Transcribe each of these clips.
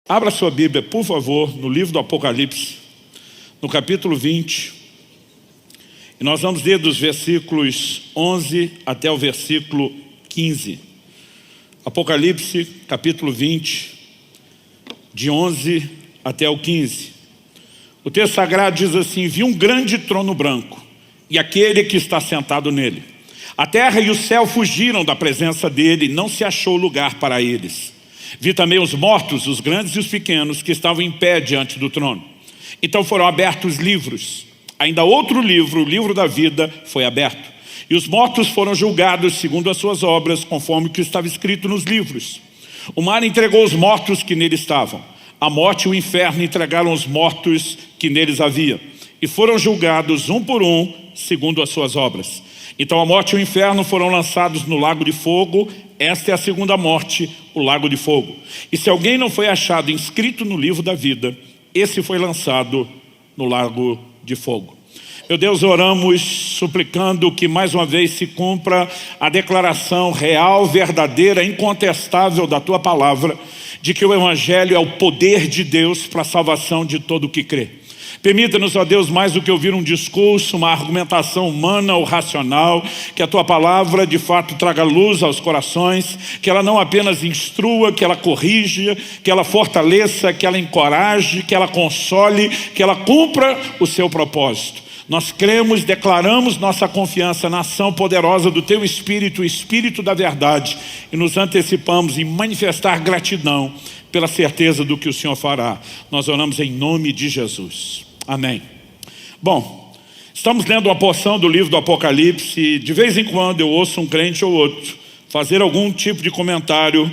Abra sua Bíblia, por favor, no livro do Apocalipse, no capítulo 20. E nós vamos ler dos versículos 11 até o versículo 15. Apocalipse, capítulo 20, de 11 até o 15. O texto sagrado diz assim: vi um grande trono branco, e aquele que está sentado nele. A terra e o céu fugiram da presença dele, e não se achou lugar para eles. Vi também os mortos, os grandes e os pequenos, que estavam em pé diante do trono. Então foram abertos livros. Ainda outro livro, o livro da vida, foi aberto. E os mortos foram julgados segundo as suas obras, conforme o que estava escrito nos livros. O mar entregou os mortos que nele estavam. A morte e o inferno entregaram os mortos que neles havia. E foram julgados um por um, segundo as suas obras. Então a morte e o inferno foram lançados no lago de fogo. Esta é a segunda morte, o lago de fogo. E se alguém não foi achado inscrito no livro da vida, esse foi lançado no lago de fogo. Meu Deus, oramos suplicando que mais uma vez se cumpra a declaração real, verdadeira, incontestável da Tua palavra, de que o Evangelho é o poder de Deus para a salvação de todo o que crê. Permita-nos, ó Deus, mais do que ouvir um discurso, uma argumentação humana ou racional, que a Tua palavra de fato traga luz aos corações, que ela não apenas instrua, que ela corrija, que ela fortaleça, que ela encoraje, que ela console, que ela cumpra o seu propósito. Nós cremos, declaramos nossa confiança na ação poderosa do Teu Espírito, o Espírito da verdade, e nos antecipamos em manifestar gratidão pela certeza do que o Senhor fará. Nós oramos em nome de Jesus. Amém. Bom, estamos lendo uma porção do livro do Apocalipse e de vez em quando eu ouço um crente ou outro fazer algum tipo de comentário,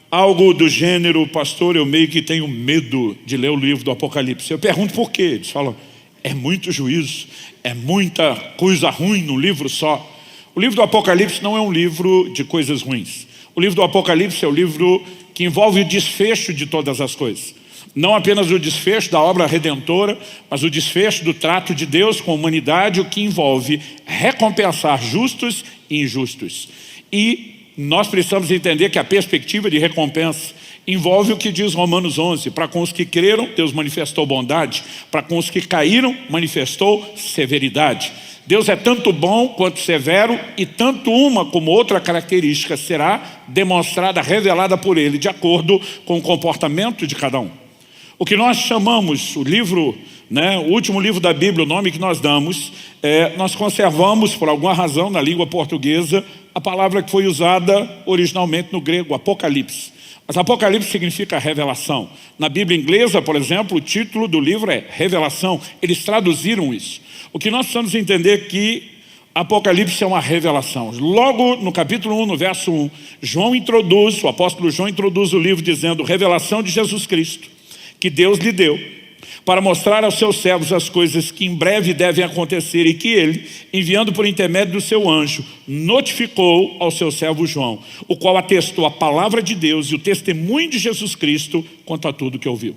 algo do gênero: pastor, eu meio que tenho medo de ler o livro do Apocalipse. Eu pergunto por quê. Eles falam: é muito juízo, é muita coisa ruim no livro só. O livro do Apocalipse não é um livro de coisas ruins. O livro do Apocalipse é o livro que envolve o desfecho de todas as coisas. Não apenas o desfecho da obra redentora, mas o desfecho do trato de Deus com a humanidade, o que envolve recompensar justos e injustos. E nós precisamos entender que a perspectiva de recompensa envolve o que diz Romanos 11. Para com os que creram, Deus manifestou bondade. Para com os que caíram, manifestou severidade. Deus é tanto bom quanto severo, e tanto uma como outra característica será demonstrada, revelada por Ele, de acordo com o comportamento de cada um. O que nós chamamos, o livro, o último livro da Bíblia, o nome que nós damos, nós conservamos, por alguma razão, na língua portuguesa, a palavra que foi usada originalmente no grego, Apocalipse. Mas Apocalipse significa revelação. Na Bíblia inglesa, por exemplo, o título do livro é Revelação. Eles traduziram isso. O que nós precisamos entender é que Apocalipse é uma revelação. Logo no capítulo 1, no verso 1, o apóstolo João introduz o livro dizendo: revelação de Jesus Cristo, que Deus lhe deu, para mostrar aos seus servos as coisas que em breve devem acontecer, e que ele, enviando por intermédio do seu anjo, notificou ao seu servo João, o qual atestou a palavra de Deus e o testemunho de Jesus Cristo quanto a tudo que ouviu.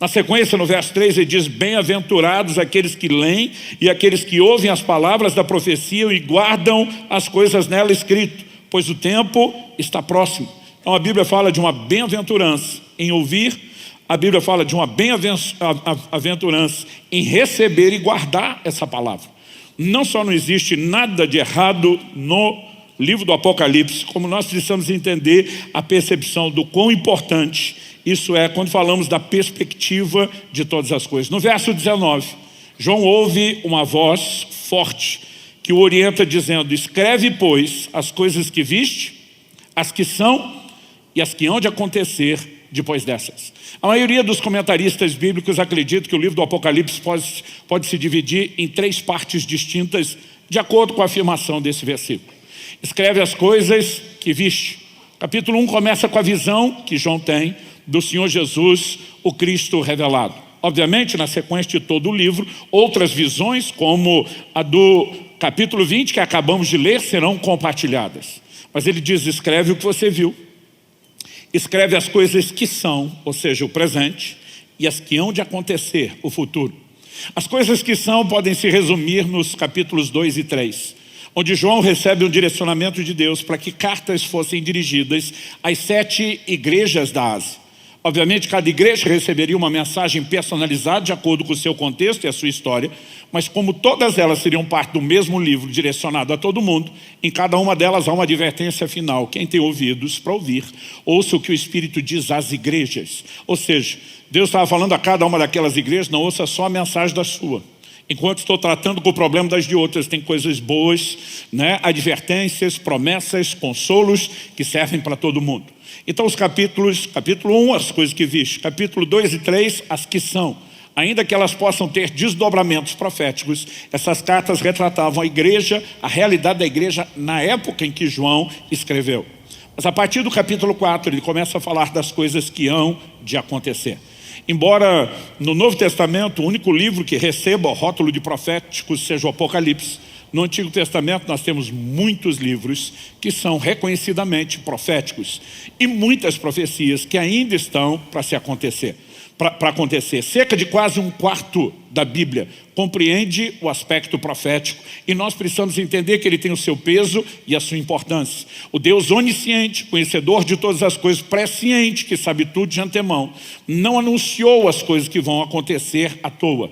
Na sequência, no verso 3, ele diz: bem-aventurados aqueles que leem e aqueles que ouvem as palavras da profecia e guardam as coisas nela escritas, pois o tempo está próximo. Então a Bíblia fala de uma bem-aventurança em ouvir. A Bíblia fala de uma bem-aventurança em receber e guardar essa palavra. Não só não existe nada de errado no livro do Apocalipse, como nós precisamos entender a percepção do quão importante isso é quando falamos da perspectiva de todas as coisas. No verso 19, João ouve uma voz forte que o orienta dizendo: escreve, pois, as coisas que viste, as que são e as que hão de acontecer depois dessas. A maioria dos comentaristas bíblicos acredita que o livro do Apocalipse pode se dividir em 3 partes distintas, de acordo com a afirmação desse versículo. Escreve as coisas que viste. Capítulo 1 começa com a visão que João tem do Senhor Jesus, o Cristo revelado. Obviamente, na sequência de todo o livro, outras visões, como a do capítulo 20, que acabamos de ler, serão compartilhadas. Mas ele diz: escreve o que você viu. Escreve as coisas que são, ou seja, o presente, e as que hão de acontecer, o futuro. As coisas que são podem se resumir nos capítulos 2 e 3, onde João recebe um direcionamento de Deus para que cartas fossem dirigidas às 7 igrejas da Ásia. Obviamente, cada igreja receberia uma mensagem personalizada de acordo com o seu contexto e a sua história, mas como todas elas seriam parte do mesmo livro direcionado a todo mundo, em cada uma delas há uma advertência final. Quem tem ouvidos para ouvir, ouça o que o Espírito diz às igrejas. Ou seja, Deus estava falando a cada uma daquelas igrejas, não ouça só a mensagem da sua. Enquanto estou tratando com o problema das de outras, tem coisas boas, né? Advertências, promessas, consolos que servem para todo mundo. Então os capítulo 1, as coisas que viste, capítulo 2 e 3, as que são. Ainda que elas possam ter desdobramentos proféticos, essas cartas retratavam a igreja, a realidade da igreja na época em que João escreveu. Mas a partir do capítulo 4, ele começa a falar das coisas que hão de acontecer. Embora no Novo Testamento o único livro que receba o rótulo de proféticos seja o Apocalipse, no Antigo Testamento nós temos muitos livros que são reconhecidamente proféticos e muitas profecias que ainda estão para acontecer. Cerca de quase um quarto da Bíblia compreende o aspecto profético e nós precisamos entender que ele tem o seu peso e a sua importância. O Deus onisciente, conhecedor de todas as coisas, presciente, que sabe tudo de antemão, não anunciou as coisas que vão acontecer à toa.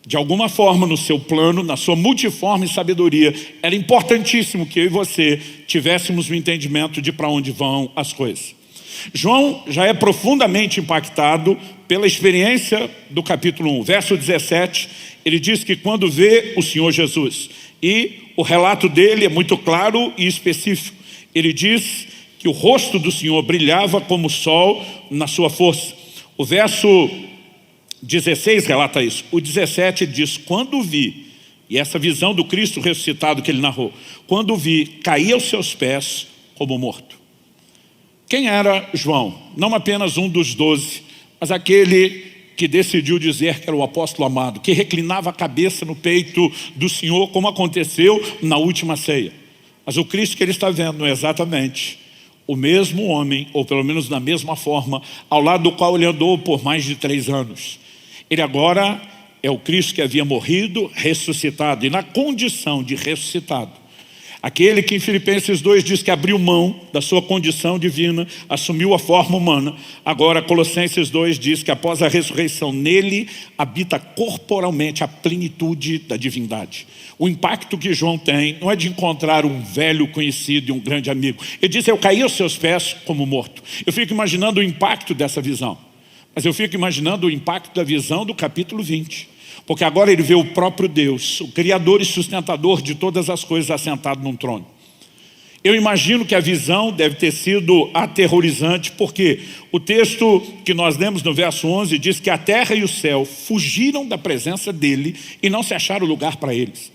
De alguma forma, no seu plano, na sua multiforme sabedoria, era importantíssimo que eu e você tivéssemos o entendimento de para onde vão as coisas. João já é profundamente impactado pela experiência do capítulo 1. Verso 17, ele diz que quando vê o Senhor Jesus, e o relato dele é muito claro e específico, ele diz que o rosto do Senhor brilhava como o sol na sua força. O verso 16 relata isso. O 17 diz, quando vi, e essa visão do Cristo ressuscitado que ele narrou, quando vi, caí aos seus pés como morto. Quem era João? Não apenas um dos 12, mas aquele que decidiu dizer que era o apóstolo amado, que reclinava a cabeça no peito do Senhor, como aconteceu na última ceia. Mas o Cristo que ele está vendo é exatamente o mesmo homem, ou pelo menos na mesma forma, ao lado do qual ele andou por mais de 3 anos. Ele agora é o Cristo que havia morrido, ressuscitado, e na condição de ressuscitado. Aquele que em Filipenses 2 diz que abriu mão da sua condição divina, assumiu a forma humana. Agora Colossenses 2 diz que após a ressurreição nele habita corporalmente a plenitude da divindade. O impacto que João tem não é de encontrar um velho conhecido e um grande amigo. Ele diz, eu caí aos seus pés como morto. Eu fico imaginando o impacto dessa visão. Mas eu fico imaginando o impacto da visão do capítulo 20. Porque agora ele vê o próprio Deus, o Criador e sustentador de todas as coisas, assentado num trono. Eu imagino que a visão deve ter sido aterrorizante, porque o texto que nós lemos no verso 11 diz que a terra e o céu fugiram da presença dele e não se acharam lugar para eles.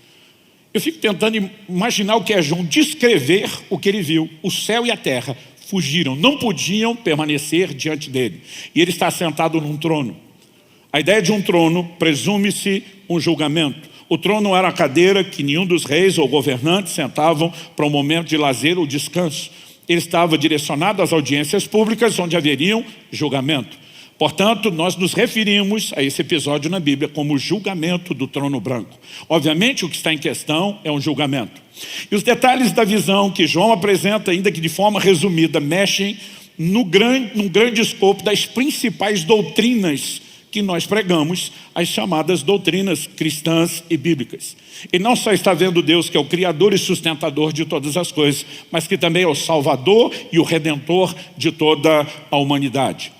Eu fico tentando imaginar o que é João descrever o que ele viu. O céu e a terra fugiram, não podiam permanecer diante dele. E ele está sentado num trono. A ideia de um trono presume-se um julgamento. O trono era a cadeira que nenhum dos reis ou governantes sentavam para um momento de lazer ou descanso. Ele estava direcionado às audiências públicas onde haveriam julgamento. Portanto, nós nos referimos a esse episódio na Bíblia como o julgamento do trono branco. Obviamente, o que está em questão é um julgamento. E os detalhes da visão que João apresenta, ainda que de forma resumida, mexem num grande escopo das principais doutrinas que nós pregamos, as chamadas doutrinas cristãs e bíblicas. Ele não só está vendo Deus que é o Criador e sustentador de todas as coisas, mas que também é o Salvador e o Redentor de toda a humanidade.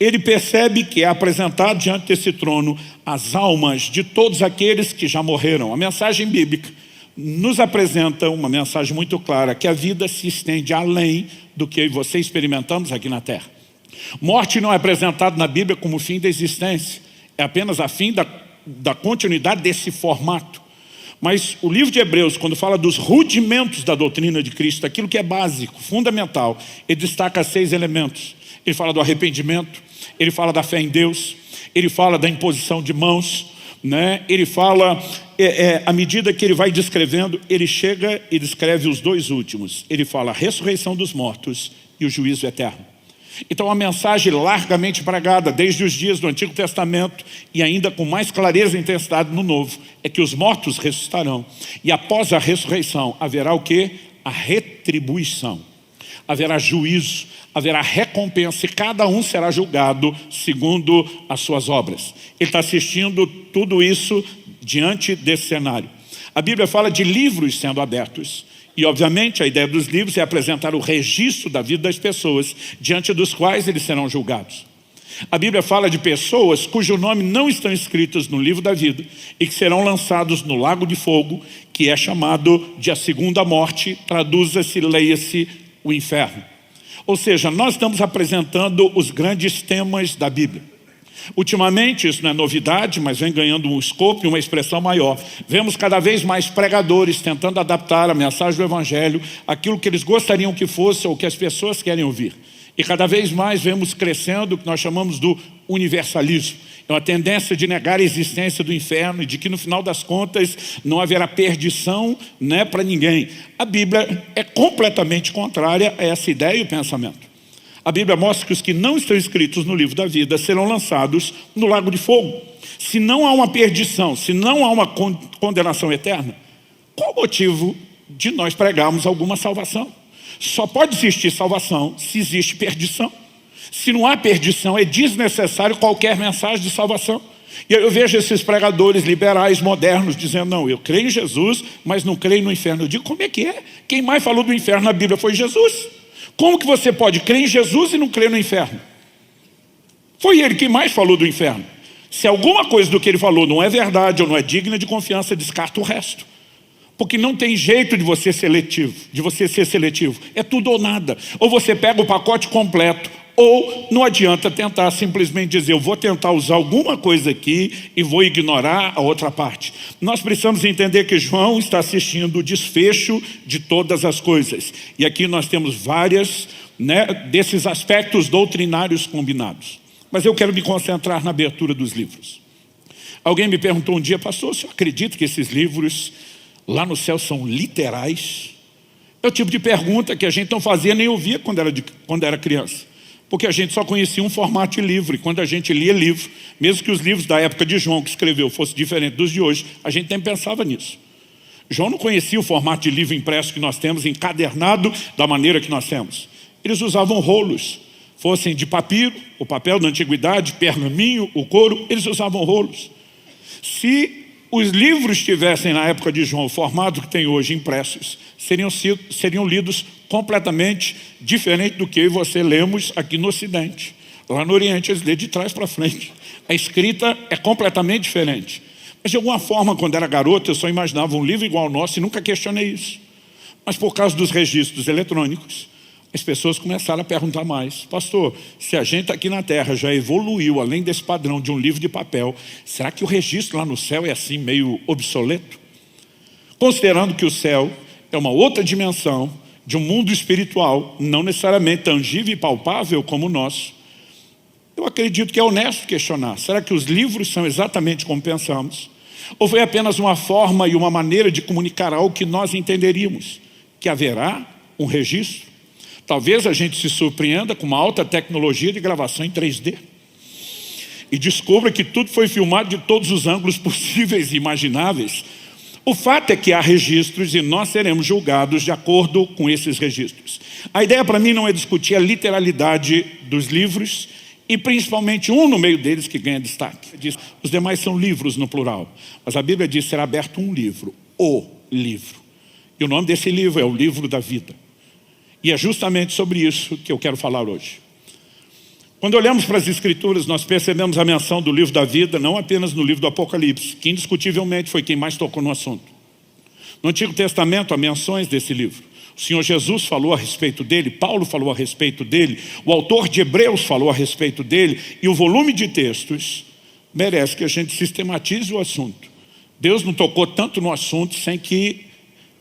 Ele percebe que é apresentado diante desse trono as almas de todos aqueles que já morreram. A mensagem bíblica nos apresenta uma mensagem muito clara, que a vida se estende além do que eu e você experimentamos aqui na terra. Morte não é apresentada na Bíblia como o fim da existência, é apenas a fim da continuidade desse formato. Mas o livro de Hebreus, quando fala dos rudimentos da doutrina de Cristo, aquilo que é básico, fundamental, ele destaca 6 elementos. Ele fala do arrependimento, ele fala da fé em Deus, ele fala da imposição de mãos, né? Ele fala, à medida que ele vai descrevendo, ele chega e descreve os 2 últimos. Ele fala a ressurreição dos mortos e o juízo eterno. Então a mensagem largamente pregada desde os dias do Antigo Testamento e ainda com mais clareza e intensidade no Novo, é que os mortos ressuscitarão. E após a ressurreição haverá o quê? A retribuição. haverá juízo, haverá recompensa e cada um será julgado segundo as suas obras. Ele está assistindo tudo isso diante desse cenário. A Bíblia fala de livros sendo abertos. E, obviamente, a ideia dos livros é apresentar o registro da vida das pessoas diante dos quais eles serão julgados. A Bíblia fala de pessoas cujo nome não estão escritos no livro da vida e que serão lançados no lago de fogo, que é chamado de a segunda morte, traduza-se, leia-se, o inferno. Ou seja, nós estamos apresentando os grandes temas da Bíblia. Ultimamente, isso não é novidade, mas vem ganhando um escopo e uma expressão maior. Vemos cada vez mais pregadores tentando adaptar a mensagem do Evangelho àquilo que eles gostariam que fosse ou que as pessoas querem ouvir. E cada vez mais vemos crescendo o que nós chamamos do universalismo. É uma tendência de negar a existência do inferno e de que no final das contas não haverá perdição, né, para ninguém. A Bíblia é completamente contrária a essa ideia e pensamento. A Bíblia mostra que os que não estão escritos no livro da vida serão lançados no lago de fogo. Se não há uma perdição, se não há uma condenação eterna, qual o motivo de nós pregarmos alguma salvação? Só pode existir salvação se existe perdição. Se não há perdição, é desnecessário qualquer mensagem de salvação. E eu vejo esses pregadores liberais modernos dizendo, não, eu creio em Jesus, mas não creio no inferno. Eu digo, como é que é? Quem mais falou do inferno na Bíblia foi Jesus. Como que você pode crer em Jesus e não crer no inferno? Foi ele que mais falou do inferno. Se alguma coisa do que ele falou não é verdade ou não é digna de confiança, descarta o resto. Porque não tem jeito de você ser seletivo. É tudo ou nada. Ou você pega o pacote completo, ou não adianta tentar simplesmente dizer, eu vou tentar usar alguma coisa aqui e vou ignorar a outra parte. Nós precisamos entender que João está assistindo o desfecho de todas as coisas. E aqui nós temos várias, né, desses aspectos doutrinários combinados. Mas eu quero me concentrar na abertura dos livros. Alguém me perguntou um dia, pastor, o senhor acredita que esses livros lá no céu são literais? É o tipo de pergunta que a gente não fazia nem ouvia quando era criança. Porque a gente só conhecia um formato de livro. E quando a gente lia livro, mesmo que os livros da época de João que escreveu fossem diferentes dos de hoje, a gente nem pensava nisso. João não conhecia o formato de livro impresso que nós temos, encadernado da maneira que nós temos. Eles usavam rolos, fossem de papiro, o papel da antiguidade, pergaminho, o couro, eles usavam rolos. Se os livros tivessem na época de João o formato que tem hoje impressos, seriam lidos completamente diferente do que eu e você lemos aqui no Ocidente. Lá no Oriente eles lêem de trás para frente. A escrita é completamente diferente. Mas de alguma forma, quando era garoto, eu só imaginava um livro igual ao nosso e nunca questionei isso. Mas por causa dos registros eletrônicos, as pessoas começaram a perguntar mais. Pastor, se a gente aqui na Terra já evoluiu além desse padrão de um livro de papel, será que o registro lá no céu é assim meio obsoleto? Considerando que o céu é uma outra dimensão de um mundo espiritual, não necessariamente tangível e palpável como o nosso, eu acredito que é honesto questionar. Será que os livros são exatamente como pensamos? Ou foi apenas uma forma e uma maneira de comunicar algo que nós entenderíamos? Que haverá um registro? Talvez a gente se surpreenda com uma alta tecnologia de gravação em 3D e descubra que tudo foi filmado de todos os ângulos possíveis e imagináveis. O fato é que há registros e nós seremos julgados de acordo com esses registros. A ideia para mim não é discutir a literalidade dos livros e principalmente um no meio deles que ganha destaque. Os demais são livros no plural, mas a Bíblia diz que será aberto um livro, o livro. E o nome desse livro é o livro da vida. E é justamente sobre isso que eu quero falar hoje. Quando olhamos para as Escrituras, nós percebemos a menção do livro da vida, não apenas no livro do Apocalipse, que indiscutivelmente foi quem mais tocou no assunto. No Antigo Testamento há menções desse livro. O Senhor Jesus falou a respeito dele, Paulo falou a respeito dele, o autor de Hebreus falou a respeito dele, e o volume de textos merece que a gente sistematize o assunto. Deus não tocou tanto no assunto sem que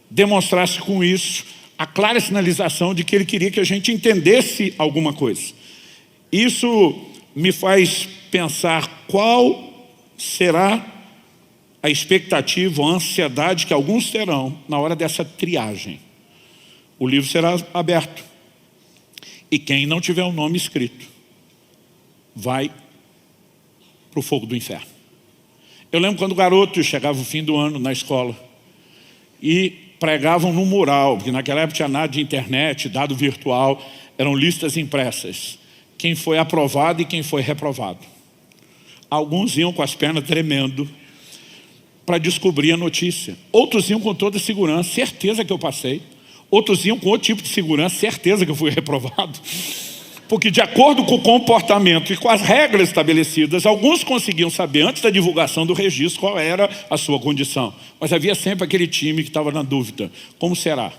demonstrasse com isso a clara sinalização de que Ele queria que a gente entendesse alguma coisa. Isso me faz pensar qual será a expectativa, a ansiedade que alguns terão na hora dessa triagem. O livro será aberto. E quem não tiver o nome escrito vai para o fogo do inferno. Eu lembro quando garoto chegava o fim do ano na escola e pregavam no mural, porque naquela época tinha nada de internet, dado virtual, eram listas impressas. Quem foi aprovado e quem foi reprovado. Alguns iam com as pernas tremendo para descobrir a notícia. Outros iam com toda segurança, certeza que eu passei. Outros iam com outro tipo de segurança, certeza que eu fui reprovado. Porque de acordo com o comportamento e com as regras estabelecidas, alguns conseguiam saber antes da divulgação do registro qual era a sua condição. Mas havia sempre aquele time que estava na dúvida. Como será?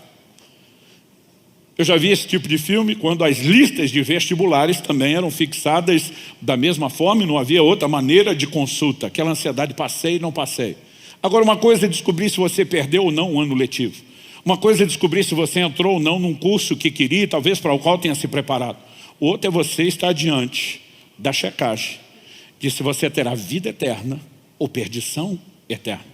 Eu já vi esse tipo de filme quando as listas de vestibulares também eram fixadas da mesma forma e não havia outra maneira de consulta. Aquela ansiedade, passei, não passei. Agora, uma coisa é descobrir se você perdeu ou não um ano letivo. Uma coisa é descobrir se você entrou ou não num curso que queria, talvez para o qual tenha se preparado. O outro é você estar diante da checagem de se você terá vida eterna ou perdição eterna.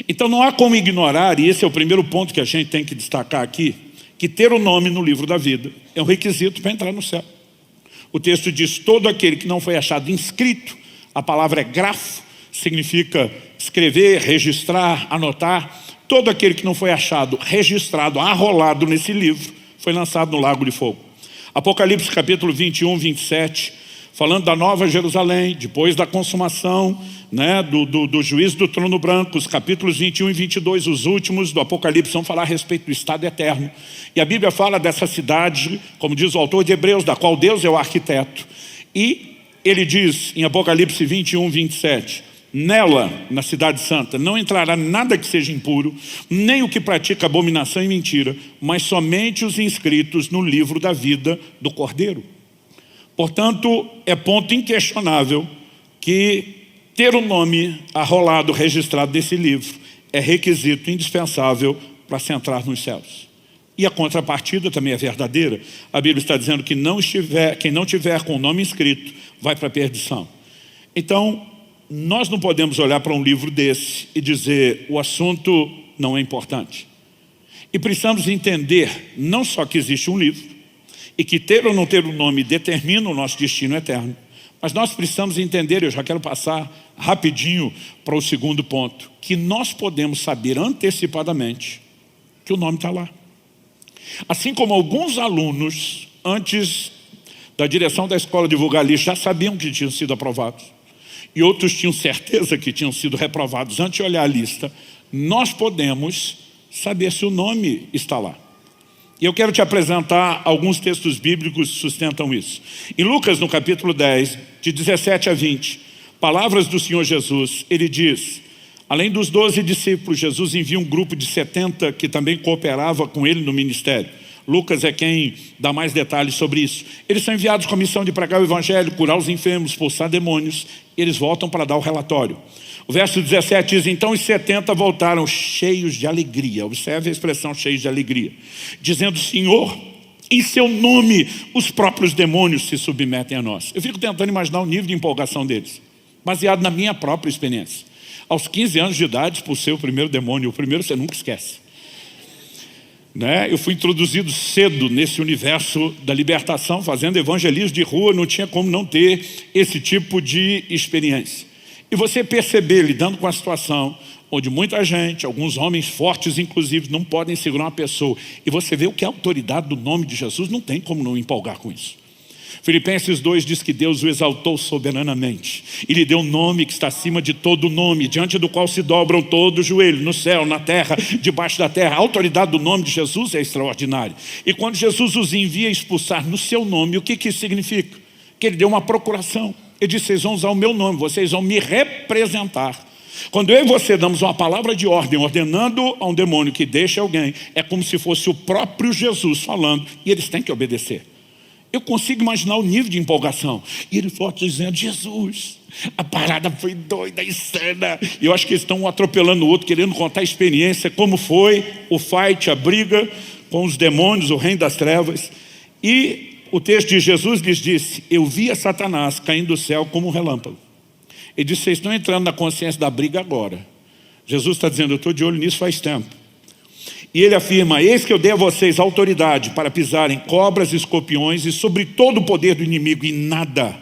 Então não há como ignorar, e esse é o primeiro ponto que a gente tem que destacar aqui, que ter o nome no livro da vida é um requisito para entrar no céu. O texto diz, todo aquele que não foi achado inscrito, a palavra é grafo, significa escrever, registrar, anotar. Todo aquele que não foi achado, registrado, arrolado nesse livro, foi lançado no lago de fogo. Apocalipse capítulo 21, 27, falando da nova Jerusalém, depois da consumação do juízo do trono branco, os capítulos 21 e 22, os últimos do Apocalipse, vão falar a respeito do estado eterno. E a Bíblia fala dessa cidade, como diz o autor de Hebreus, da qual Deus é o arquiteto. E ele diz em Apocalipse 21, 27, nela, na cidade santa, não entrará nada que seja impuro, nem o que pratica abominação e mentira, mas somente os inscritos no livro da vida do Cordeiro. Portanto, é ponto inquestionável que ter o nome arrolado, registrado desse livro, é requisito indispensável para se entrar nos céus. E a contrapartida também é verdadeira. A Bíblia está dizendo que quem não tiver com o nome inscrito vai para a perdição. Então, nós não podemos olhar para um livro desse e dizer o assunto não é importante. E precisamos entender não só que existe um livro e que ter ou não ter o nome determina o nosso destino eterno, mas nós precisamos entender, eu já quero passar rapidinho para o segundo ponto, que nós podemos saber antecipadamente que o nome está lá. Assim como alguns alunos, antes da direção da escola divulgar a lista, já sabiam que tinham sido aprovados. E outros tinham certeza que tinham sido reprovados antes de olhar a lista, nós podemos saber se o nome está lá. E eu quero te apresentar alguns textos bíblicos que sustentam isso. Em Lucas, no capítulo 10, de 17 a 20, palavras do Senhor Jesus, ele diz, além dos 12 discípulos, Jesus envia um grupo de 70 que também cooperava com ele no ministério. Lucas é quem dá mais detalhes sobre isso. Eles são enviados com a missão de pregar o evangelho, curar os enfermos, expulsar demônios. Eles voltam para dar o relatório. O verso 17 diz, então os 70 voltaram cheios de alegria. Observe a expressão cheios de alegria. Dizendo, Senhor, em seu nome os próprios demônios se submetem a nós. Eu fico tentando imaginar o nível de empolgação deles, baseado na minha própria experiência. Aos 15 anos de idade, expulsei o primeiro demônio. O primeiro você nunca esquece. Eu fui introduzido cedo nesse universo da libertação, fazendo evangelismo de rua, não tinha como não ter esse tipo de experiência. E você perceber, lidando com a situação, onde muita gente, alguns homens fortes inclusive, não podem segurar uma pessoa, e você vê o que é a autoridade do nome de Jesus, não tem como não empolgar com isso. Filipenses 2 diz que Deus o exaltou soberanamente e lhe deu um nome que está acima de todo nome, diante do qual se dobram todo o joelho, no céu, na terra, debaixo da terra. A autoridade do nome de Jesus é extraordinária. E quando Jesus os envia a expulsar no seu nome, o que isso significa? Que ele deu uma procuração. Ele disse, vocês vão usar o meu nome, vocês vão me representar. Quando eu e você damos uma palavra de ordem, ordenando a um demônio que deixe alguém, é como se fosse o próprio Jesus falando, e eles têm que obedecer. Eu consigo imaginar o nível de empolgação. E ele forte dizendo, Jesus, a parada foi doida, insana. E eu acho que eles estão um atropelando o outro, querendo contar a experiência, como foi o fight, a briga com os demônios, o reino das trevas. E o texto de Jesus lhes disse, eu via Satanás caindo do céu como um relâmpago. Ele disse, vocês estão entrando na consciência da briga agora. Jesus está dizendo, eu estou de olho nisso faz tempo. E ele afirma, eis que eu dei a vocês autoridade para pisarem cobras e escorpiões e sobre todo o poder do inimigo, e nada,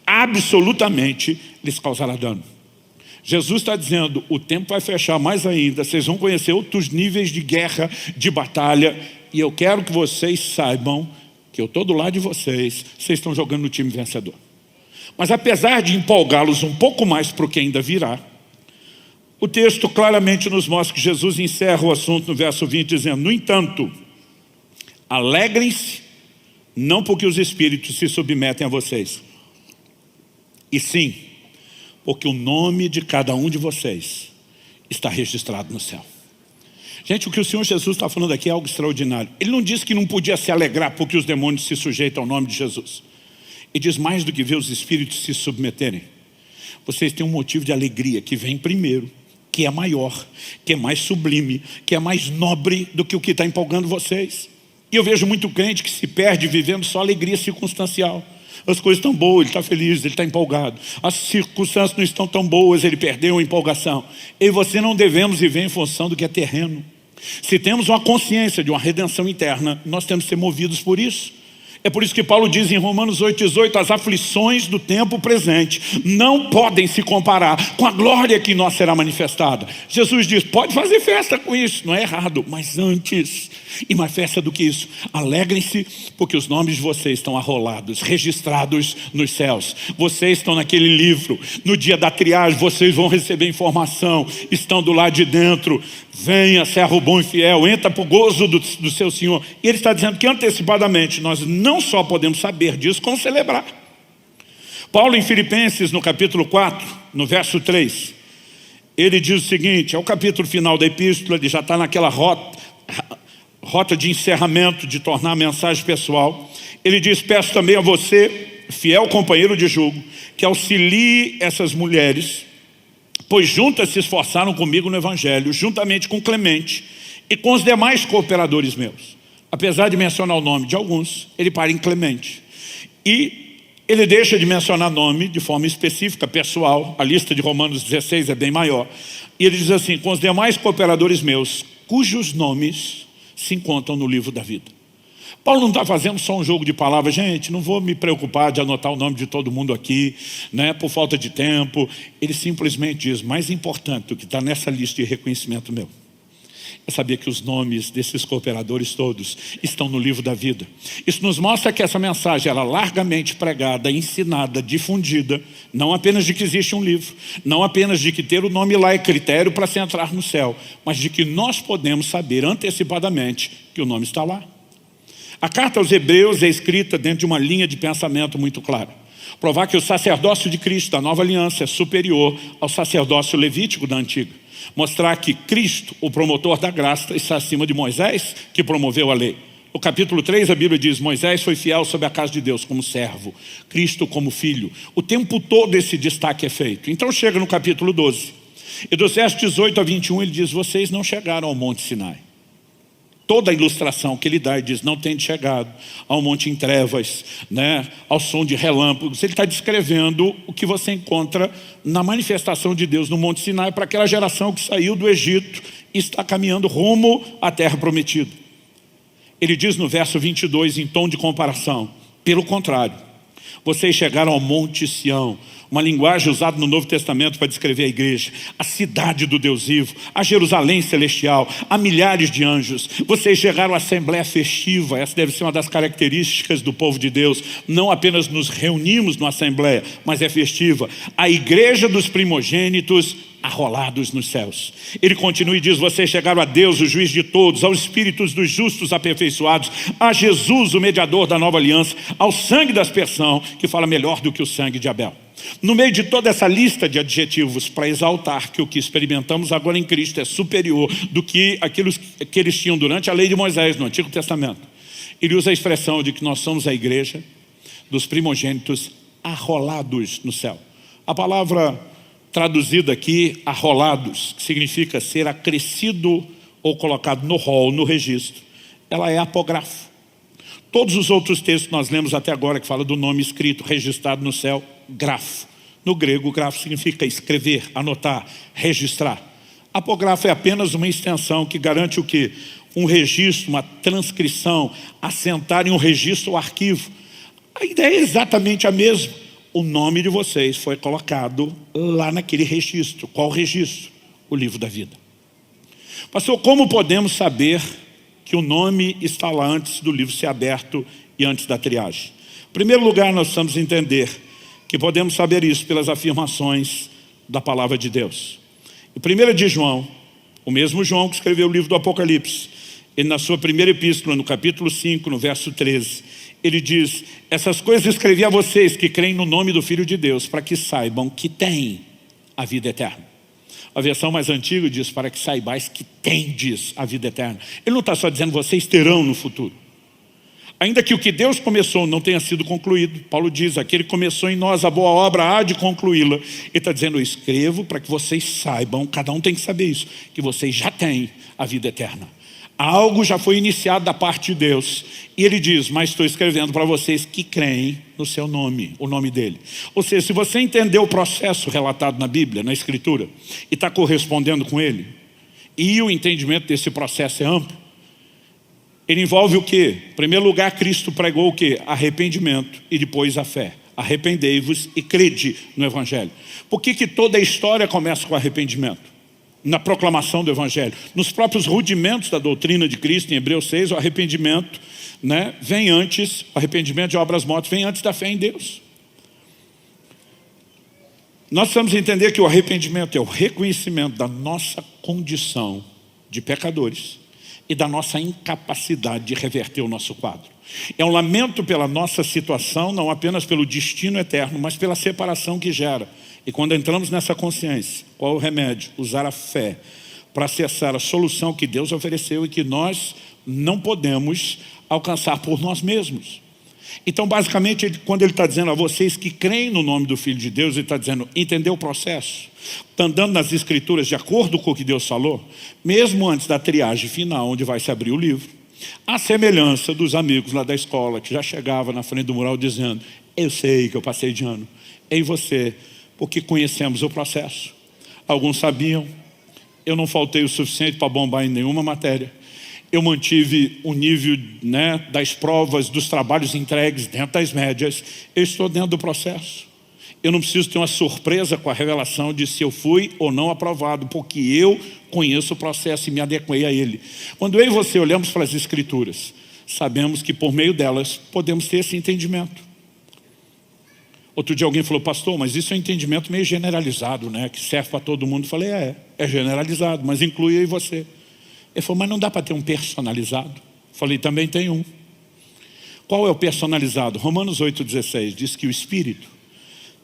absolutamente, lhes causará dano. Jesus está dizendo, o tempo vai fechar mais ainda, vocês vão conhecer outros níveis de guerra, de batalha, e eu quero que vocês saibam que eu estou do lado de vocês, vocês estão jogando no time vencedor. Mas apesar de empolgá-los um pouco mais para o que ainda virá, o texto claramente nos mostra que Jesus encerra o assunto no verso 20, dizendo, no entanto, alegrem-se, não porque os espíritos se submetem a vocês, e sim, porque o nome de cada um de vocês está registrado no céu. Gente, o que o Senhor Jesus está falando aqui é algo extraordinário. Ele não disse que não podia se alegrar porque os demônios se sujeitam ao nome de Jesus. Ele diz mais do que ver os espíritos se submeterem. Vocês têm um motivo de alegria que vem primeiro, que é maior, que é mais sublime, que é mais nobre do que o que está empolgando vocês. E eu vejo muito crente que se perde vivendo só alegria circunstancial. As coisas estão boas, ele está feliz, ele está empolgado. As circunstâncias não estão tão boas, ele perdeu a empolgação. Eu e você não devemos viver em função do que é terreno. Se temos uma consciência de uma redenção interna, nós temos que ser movidos por isso. É por isso que Paulo diz em Romanos 8,18, as aflições do tempo presente não podem se comparar com a glória que em nós será manifestada. Jesus diz, pode fazer festa com isso, não é errado, mas antes, e mais festa do que isso, alegrem-se porque os nomes de vocês estão arrolados, registrados nos céus. Vocês estão naquele livro, no dia da triagem vocês vão receber informação, estão do lado de dentro. Venha, servo bom e fiel, entra para o gozo do seu Senhor. E ele está dizendo que antecipadamente nós não só podemos saber disso, como celebrar. Paulo em Filipenses, no capítulo 4, no verso 3, ele diz o seguinte, é o capítulo final da epístola, ele já está naquela rota de encerramento, de tornar a mensagem pessoal. Ele diz, peço também a você, fiel companheiro de jugo, que auxilie essas mulheres, pois juntas se esforçaram comigo no Evangelho, juntamente com Clemente e com os demais cooperadores meus. Apesar de mencionar o nome de alguns, ele para em Clemente. E ele deixa de mencionar nome de forma específica, pessoal. A lista de Romanos 16 é bem maior. E ele diz assim, com os demais cooperadores meus, cujos nomes se encontram no livro da vida. Paulo não está fazendo só um jogo de palavras. Gente, não vou me preocupar de anotar o nome de todo mundo aqui, né, por falta de tempo. Ele simplesmente diz, mais importante do que está nessa lista de reconhecimento meu, é saber que os nomes desses cooperadores todos estão no livro da vida. Isso nos mostra que essa mensagem era largamente pregada, ensinada, difundida, não apenas de que existe um livro, não apenas de que ter o nome lá é critério para se entrar no céu, mas de que nós podemos saber antecipadamente que o nome está lá. A carta aos Hebreus é escrita dentro de uma linha de pensamento muito clara. Provar que o sacerdócio de Cristo da nova aliança é superior ao sacerdócio levítico da antiga. Mostrar que Cristo, o promotor da graça, está acima de Moisés, que promoveu a lei. No capítulo 3 a Bíblia diz, Moisés foi fiel sobre a casa de Deus como servo, Cristo como filho. O tempo todo esse destaque é feito. Então chega no capítulo 12. E dos versos 18 a 21 ele diz, vocês não chegaram ao Monte Sinai. Toda a ilustração que ele dá, ele diz, não tem chegado ao monte em trevas, né, ao som de relâmpagos. Ele está descrevendo o que você encontra na manifestação de Deus no Monte Sinai para aquela geração que saiu do Egito e está caminhando rumo à terra prometida. Ele diz no verso 22, em tom de comparação, pelo contrário, vocês chegaram ao Monte Sião, uma linguagem usada no Novo Testamento para descrever a igreja, a cidade do Deus vivo, a Jerusalém celestial, a milhares de anjos. Vocês chegaram à assembleia festiva, essa deve ser uma das características do povo de Deus. Não apenas nos reunimos numa assembleia, mas é festiva. A igreja dos primogênitos arrolados nos céus. Ele continua e diz, vocês chegaram a Deus, o juiz de todos, aos espíritos dos justos aperfeiçoados, a Jesus, o mediador da nova aliança, ao sangue da aspersão, que fala melhor do que o sangue de Abel. No meio de toda essa lista de adjetivos para exaltar que o que experimentamos agora em Cristo é superior do que aquilo que eles tinham durante a lei de Moisés no Antigo Testamento, ele usa a expressão de que nós somos a igreja dos primogênitos arrolados no céu. A palavra traduzida aqui, arrolados, que significa ser acrescido ou colocado no rol, no registro, ela é apógrafo. Todos os outros textos que nós lemos até agora, que fala do nome escrito, registrado no céu, grafo. No grego, grafo significa escrever, anotar, registrar. Apógrafo é apenas uma extensão que garante o quê? Um registro, uma transcrição, assentar em um registro ou arquivo. A ideia é exatamente a mesma. o nome de vocês foi colocado lá naquele registro. Qual registro? O livro da vida. Pastor, como podemos saber que o nome está lá antes do livro ser aberto e antes da triagem? Em primeiro lugar, nós precisamos entender que podemos saber isso pelas afirmações da palavra de Deus. Em 1 de João, o mesmo João que escreveu o livro do Apocalipse, ele na sua primeira epístola, no capítulo 5, no verso 13, ele diz: essas coisas escrevi a vocês que creem no nome do Filho de Deus, para que saibam que têm a vida eterna. A versão mais antiga diz: para que saibais que tendes a vida eterna. Ele não está só dizendo vocês terão no futuro. Ainda que o que Deus começou não tenha sido concluído, Paulo diz: aquele que começou em nós a boa obra há de concluí-la. Ele está dizendo: eu escrevo para que vocês saibam, cada um tem que saber isso, que vocês já têm a vida eterna. Algo já foi iniciado da parte de Deus. E ele diz: mas estou escrevendo para vocês que creem no seu nome, o nome dele. Ou seja, se você entender o processo relatado na Bíblia, na Escritura, e está correspondendo com ele, e o entendimento desse processo é amplo, ele envolve o quê? Em primeiro lugar, Cristo pregou o quê? Arrependimento e depois a fé. Arrependei-vos e crede no Evangelho. Por que toda a história começa com arrependimento? Na proclamação do Evangelho. Nos próprios rudimentos da doutrina de Cristo, em Hebreus 6, o arrependimento, vem antes, o arrependimento de obras mortas vem antes da fé em Deus. Nós precisamos entender que o arrependimento é o reconhecimento da nossa condição de pecadores e da nossa incapacidade de reverter o nosso quadro. É um lamento pela nossa situação, não apenas pelo destino eterno, mas pela separação que gera. E quando entramos nessa consciência, qual é o remédio? Usar a fé para acessar a solução que Deus ofereceu e que nós não podemos alcançar por nós mesmos. Então, basicamente, quando ele está dizendo a vocês que creem no nome do Filho de Deus, ele está dizendo: entendeu o processo? Está andando nas Escrituras de acordo com o que Deus falou? Mesmo antes da triagem final, onde vai se abrir o livro, a semelhança dos amigos lá da escola, que já chegava na frente do mural dizendo: eu sei que eu passei de ano. Em você, porque conhecemos o processo. Alguns sabiam, eu não faltei o suficiente para bombar em nenhuma matéria. Eu mantive o nível das provas, dos trabalhos entregues dentro das médias. Eu estou dentro do processo. Eu não preciso ter uma surpresa com a revelação de se eu fui ou não aprovado, porque eu conheço o processo e me adequei a ele. Quando eu e você olhamos para as Escrituras, sabemos que por meio delas podemos ter esse entendimento. Outro dia alguém falou: pastor, mas isso é um entendimento meio generalizado, que serve para todo mundo. Eu falei: é generalizado, mas inclui eu e você. Ele falou: mas não dá para ter um personalizado? Eu falei: também tem um. Qual é o personalizado? Romanos 8,16 diz que o Espírito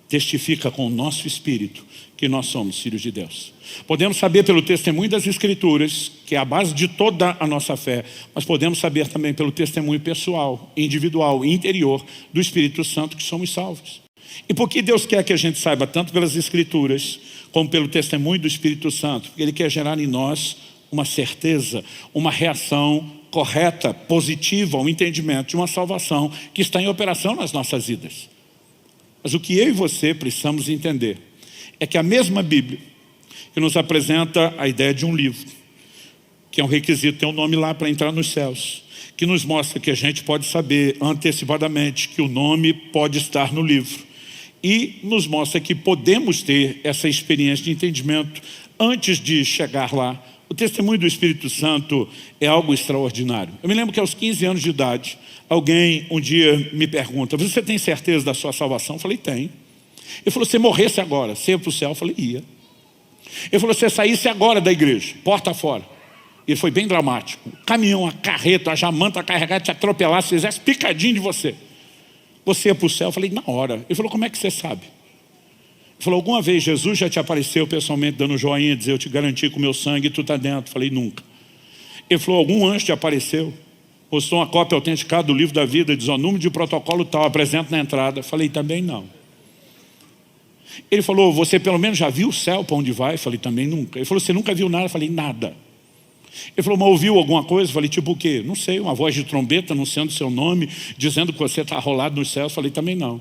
testifica com o nosso espírito que nós somos filhos de Deus. Podemos saber pelo testemunho das Escrituras, que é a base de toda a nossa fé, mas podemos saber também pelo testemunho pessoal, individual e interior do Espírito Santo que somos salvos. E por que Deus quer que a gente saiba tanto pelas Escrituras como pelo testemunho do Espírito Santo? Porque Ele quer gerar em nós uma certeza, uma reação correta, positiva ao entendimento de uma salvação que está em operação nas nossas vidas. Mas o que eu e você precisamos entender é que a mesma Bíblia que nos apresenta a ideia de um livro, que é um requisito, tem um nome lá para entrar nos céus, que nos mostra que a gente pode saber antecipadamente que o nome pode estar no livro, e nos mostra que podemos ter essa experiência de entendimento antes de chegar lá. O testemunho do Espírito Santo é algo extraordinário. Eu me lembro que aos 15 anos de idade, alguém um dia me pergunta: você tem certeza da sua salvação? Eu falei: tenho. Ele falou: se morresse agora, você ia para o céu? Eu falei: ia. Ele falou: se você saísse agora da igreja, porta fora. Ele foi bem dramático. O caminhão, a carreta, a jamanta carregada te atropelasse, fizesse picadinho de você. Você ia para o céu? Eu falei: na hora. Ele falou: como é que você sabe? Ele falou: alguma vez Jesus já te apareceu pessoalmente dando joinha, dizer: eu te garanti com o meu sangue, tu está dentro? Eu falei: nunca. Ele falou: algum anjo te apareceu? Postou uma cópia autenticada do livro da vida, diz: o número de protocolo tal, apresenta na entrada. Eu falei: também não. Ele falou: você pelo menos já viu o céu para onde vai? Eu falei: também nunca. Ele falou: você nunca viu nada? Eu falei: nada. Ele falou: mas ouviu alguma coisa? Eu falei: tipo o quê? Não sei, uma voz de trombeta anunciando seu nome, dizendo que você está rolado nos céus. Eu falei: também não.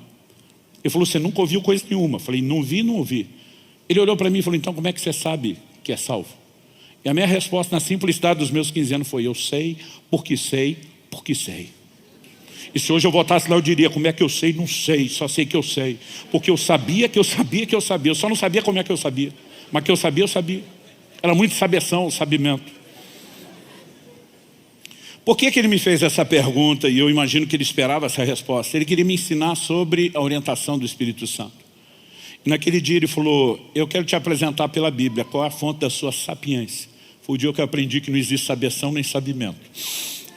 Ele falou: você nunca ouviu coisa nenhuma? Eu falei: não vi, não ouvi. Ele olhou para mim e falou: então como é que você sabe que é salvo? E a minha resposta, na simplicidade dos meus 15 anos, foi: eu sei, porque sei, porque sei. E se hoje eu voltasse lá, eu diria, como é que eu sei? Não sei, só sei que eu sei. Porque eu sabia que eu sabia que eu sabia. Eu só não sabia como é que eu sabia. Mas que eu sabia, eu sabia. Era muito sabeção, sabimento. Por que ele me fez essa pergunta? E eu imagino que ele esperava essa resposta. Ele queria me ensinar sobre a orientação do Espírito Santo. E naquele dia ele falou, eu quero te apresentar pela Bíblia qual é a fonte da sua sapiência. Foi o dia que eu aprendi que não existe sabeção nem sabimento.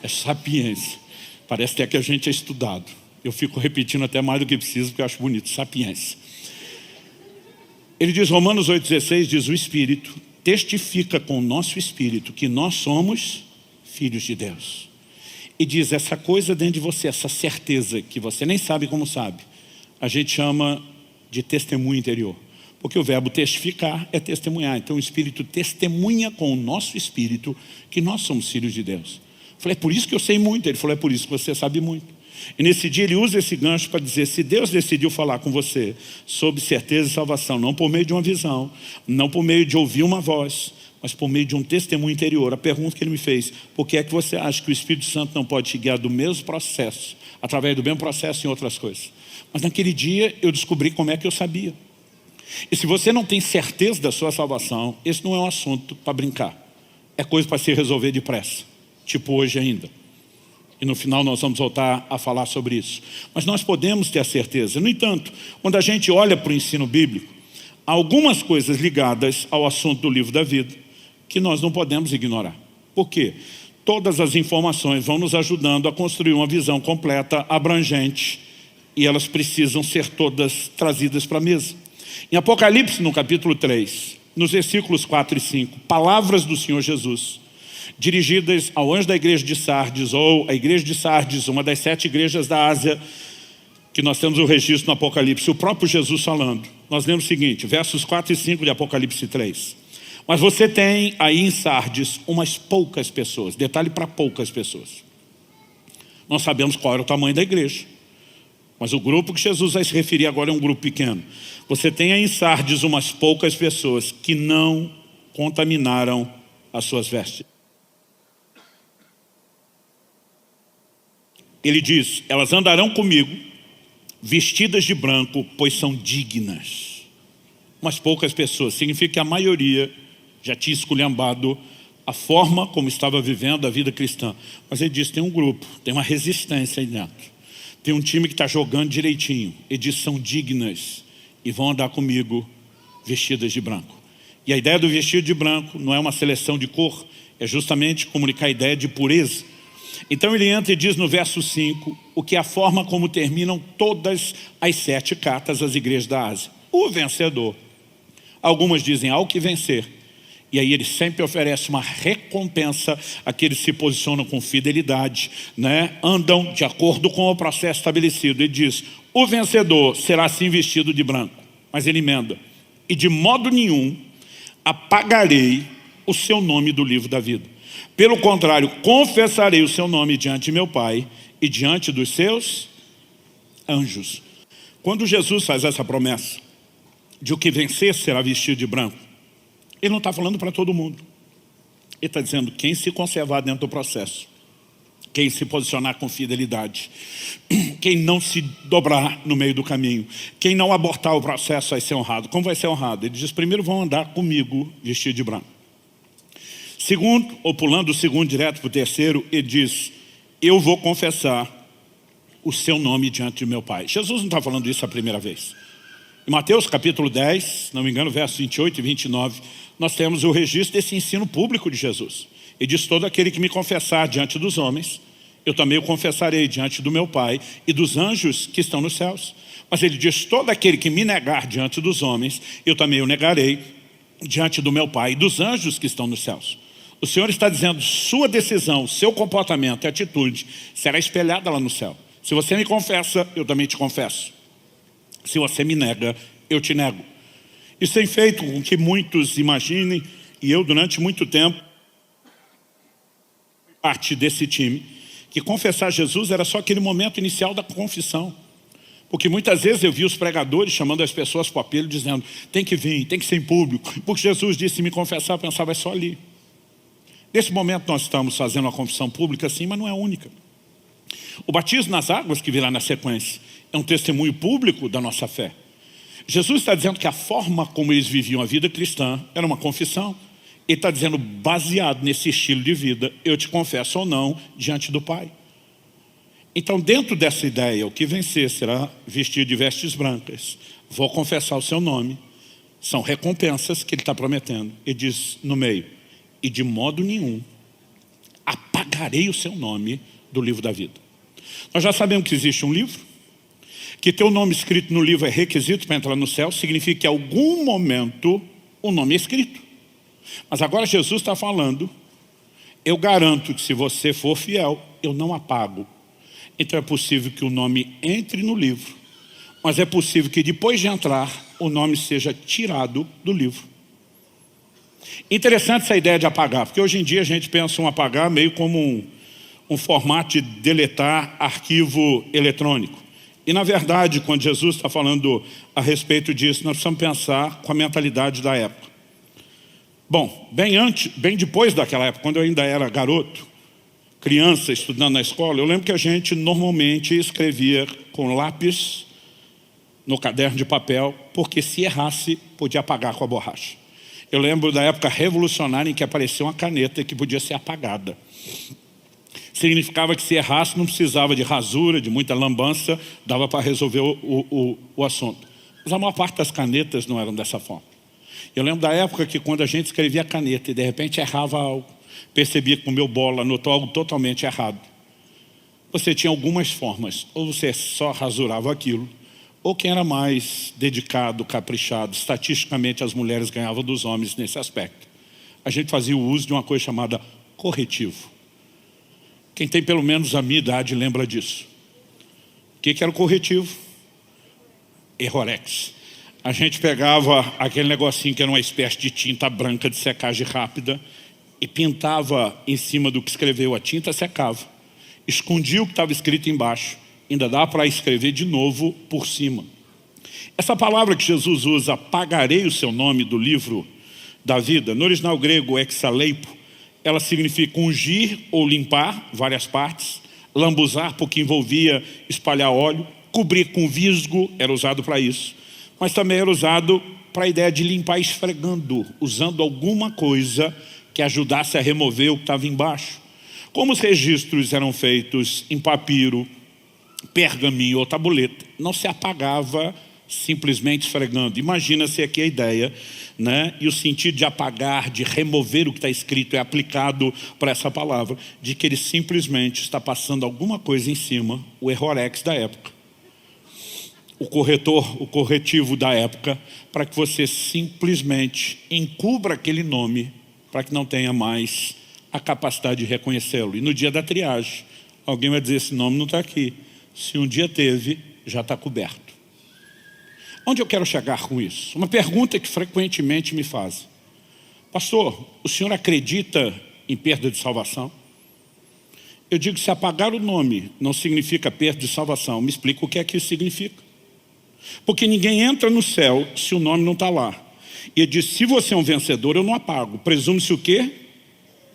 É sapiência. Parece até que a gente é estudado. Eu fico repetindo até mais do que preciso, porque eu acho bonito. Sapiência. Ele diz, Romanos 8,16, diz, o Espírito testifica com o nosso Espírito que nós somos filhos de Deus. E diz, essa coisa dentro de você, essa certeza que você nem sabe como sabe, a gente chama de testemunho interior. Porque o verbo testificar é testemunhar. Então o Espírito testemunha com o nosso Espírito que nós somos filhos de Deus. Eu falei, é por isso que eu sei muito. Ele falou, é por isso que você sabe muito. E nesse dia ele usa esse gancho para dizer, se Deus decidiu falar com você sobre certeza e salvação, não por meio de uma visão, não por meio de ouvir uma voz, mas por meio de um testemunho interior. A pergunta que ele me fez, por que é que você acha que o Espírito Santo não pode te guiar do mesmo processo, através do mesmo processo em outras coisas? Mas naquele dia eu descobri como é que eu sabia. E se você não tem certeza da sua salvação, esse não é um assunto para brincar. É coisa para se resolver depressa, tipo hoje ainda. E no final nós vamos voltar a falar sobre isso. Mas nós podemos ter a certeza. No entanto, quando a gente olha para o ensino bíblico, há algumas coisas ligadas ao assunto do livro da vida que nós não podemos ignorar. Por quê? Todas as informações vão nos ajudando a construir uma visão completa, abrangente, e elas precisam ser todas trazidas para a mesa. Em Apocalipse, no capítulo 3, nos versículos 4 e 5, palavras do Senhor Jesus, dirigidas ao anjo da igreja de Sardes, ou a igreja de Sardes, uma das 7 igrejas da Ásia, que nós temos o registro no Apocalipse, o próprio Jesus falando. Nós lemos o seguinte, versos 4 e 5 de Apocalipse 3. Mas você tem aí em Sardes umas poucas pessoas, detalhe para poucas pessoas. Nós sabemos qual era o tamanho da igreja, mas o grupo que Jesus vai se referir agora é um grupo pequeno. Você tem aí em Sardes umas poucas pessoas que não contaminaram as suas vestes. Ele diz, elas andarão comigo, vestidas de branco, pois são dignas. Umas poucas pessoas, significa que a maioria já tinha esculhambado a forma como estava vivendo a vida cristã. Mas ele diz, tem um grupo, tem uma resistência aí dentro. Tem um time que está jogando direitinho. Ele diz, são dignas e vão andar comigo vestidas de branco. E a ideia do vestido de branco não é uma seleção de cor, é justamente comunicar a ideia de pureza. Então ele entra e diz no verso 5, o que é a forma como terminam todas as 7 cartas às igrejas da Ásia. O vencedor. Algumas dizem, há o que vencer. E aí ele sempre oferece uma recompensa àqueles que se posicionam com fidelidade, né? Andam de acordo com o processo estabelecido. Ele diz, o vencedor será assim vestido de branco. Mas ele emenda, e de modo nenhum apagarei o seu nome do livro da vida. Pelo contrário, confessarei o seu nome diante de meu Pai e diante dos seus anjos. Quando Jesus faz essa promessa de o que vencer será vestido de branco, ele não está falando para todo mundo. Ele está dizendo quem se conservar dentro do processo, quem se posicionar com fidelidade, quem não se dobrar no meio do caminho, quem não abortar o processo vai ser honrado. Como vai ser honrado? Ele diz, primeiro vão andar comigo vestido de branco. Segundo, ou pulando do segundo direto para o terceiro, ele diz, eu vou confessar o seu nome diante de meu Pai. Jesus não está falando isso a primeira vez. Em Mateus capítulo 10, se não me engano, versos 28 e 29, nós temos o registro desse ensino público de Jesus. Ele diz, todo aquele que me confessar diante dos homens, eu também o confessarei diante do meu Pai e dos anjos que estão nos céus. Mas ele diz, todo aquele que me negar diante dos homens, eu também o negarei diante do meu Pai e dos anjos que estão nos céus. O Senhor está dizendo, sua decisão, seu comportamento e atitude será espelhada lá no céu. Se você me confessa, eu também te confesso. Se você me nega, eu te nego. Isso tem feito com que muitos imaginem, e eu durante muito tempo, parte desse time, que confessar Jesus era só aquele momento inicial da confissão. Porque muitas vezes eu vi os pregadores chamando as pessoas para o apelo, dizendo, tem que vir, tem que ser em público. Porque Jesus disse, me confessar, eu pensava, é só ali. Nesse momento nós estamos fazendo uma confissão pública sim, mas não é única. O batismo nas águas, que virá na sequência, é um testemunho público da nossa fé. Jesus está dizendo que a forma como eles viviam a vida cristã era uma confissão. Ele está dizendo, baseado nesse estilo de vida, eu te confesso ou não diante do Pai. Então, dentro dessa ideia, o que vencer será vestir de vestes brancas. Vou confessar o seu nome. São recompensas que ele está prometendo. Ele diz no meio, e de modo nenhum apagarei o seu nome do livro da vida. Nós já sabemos que existe um livro, que ter o nome escrito no livro é requisito para entrar no céu, significa que em algum momento o nome é escrito. Mas agora Jesus está falando, eu garanto que se você for fiel, eu não apago. Então é possível que o nome entre no livro, mas é possível que depois de entrar, o nome seja tirado do livro. Interessante essa ideia de apagar, porque hoje em dia a gente pensa em apagar meio como um formato de deletar arquivo eletrônico. E na verdade, quando Jesus está falando a respeito disso, nós precisamos pensar com a mentalidade da época. Bom, bem depois daquela época, quando eu ainda era garoto, criança, estudando na escola, eu lembro que a gente normalmente escrevia com lápis no caderno de papel, porque se errasse, podia apagar com a borracha. Eu lembro da época revolucionária em que apareceu uma caneta que podia ser apagada. Significava que se errasse não precisava de rasura, de muita lambança, dava para resolver o assunto. Mas a maior parte das canetas não eram dessa forma. Eu lembro da época que quando a gente escrevia a caneta e de repente errava algo, percebia que comeu bola, anotou algo totalmente errado. Você tinha algumas formas, ou você só rasurava aquilo, ou quem era mais dedicado, caprichado, estatisticamente as mulheres ganhavam dos homens nesse aspecto. A gente fazia o uso de uma coisa chamada corretivo. Quem tem pelo menos a minha idade lembra disso. O que era o corretivo? Errorex. A gente pegava aquele negocinho que era uma espécie de tinta branca de secagem rápida e pintava em cima do que escreveu, a tinta secava, escondia o que estava escrito embaixo, ainda dá para escrever de novo por cima. Essa palavra que Jesus usa, apagarei o seu nome do livro da vida, no original grego exaleipo, ela significa ungir ou limpar várias partes, lambuzar porque envolvia espalhar óleo, cobrir com visgo, era usado para isso, mas também era usado para a ideia de limpar esfregando, usando alguma coisa que ajudasse a remover o que estava embaixo. Como os registros eram feitos em papiro, pergaminho ou tabuleta, não se apagava simplesmente esfregando. Imagina-se aqui a ideia, né? E o sentido de apagar, de remover o que está escrito é aplicado para essa palavra, de que ele simplesmente está passando alguma coisa em cima, o errorex da época, o corretivo da época, para que você simplesmente encubra aquele nome, para que não tenha mais a capacidade de reconhecê-lo. E no dia da triagem, alguém vai dizer, esse nome não está aqui. Se um dia teve, já está coberto. Onde eu quero chegar com isso? Uma pergunta que frequentemente me fazem. Pastor, o senhor acredita em perda de salvação? Eu digo, se apagar o nome não significa perda de salvação, me explica o que é que isso significa. Porque ninguém entra no céu se o nome não está lá. E ele diz, se você é um vencedor, eu não apago. Presume-se o quê?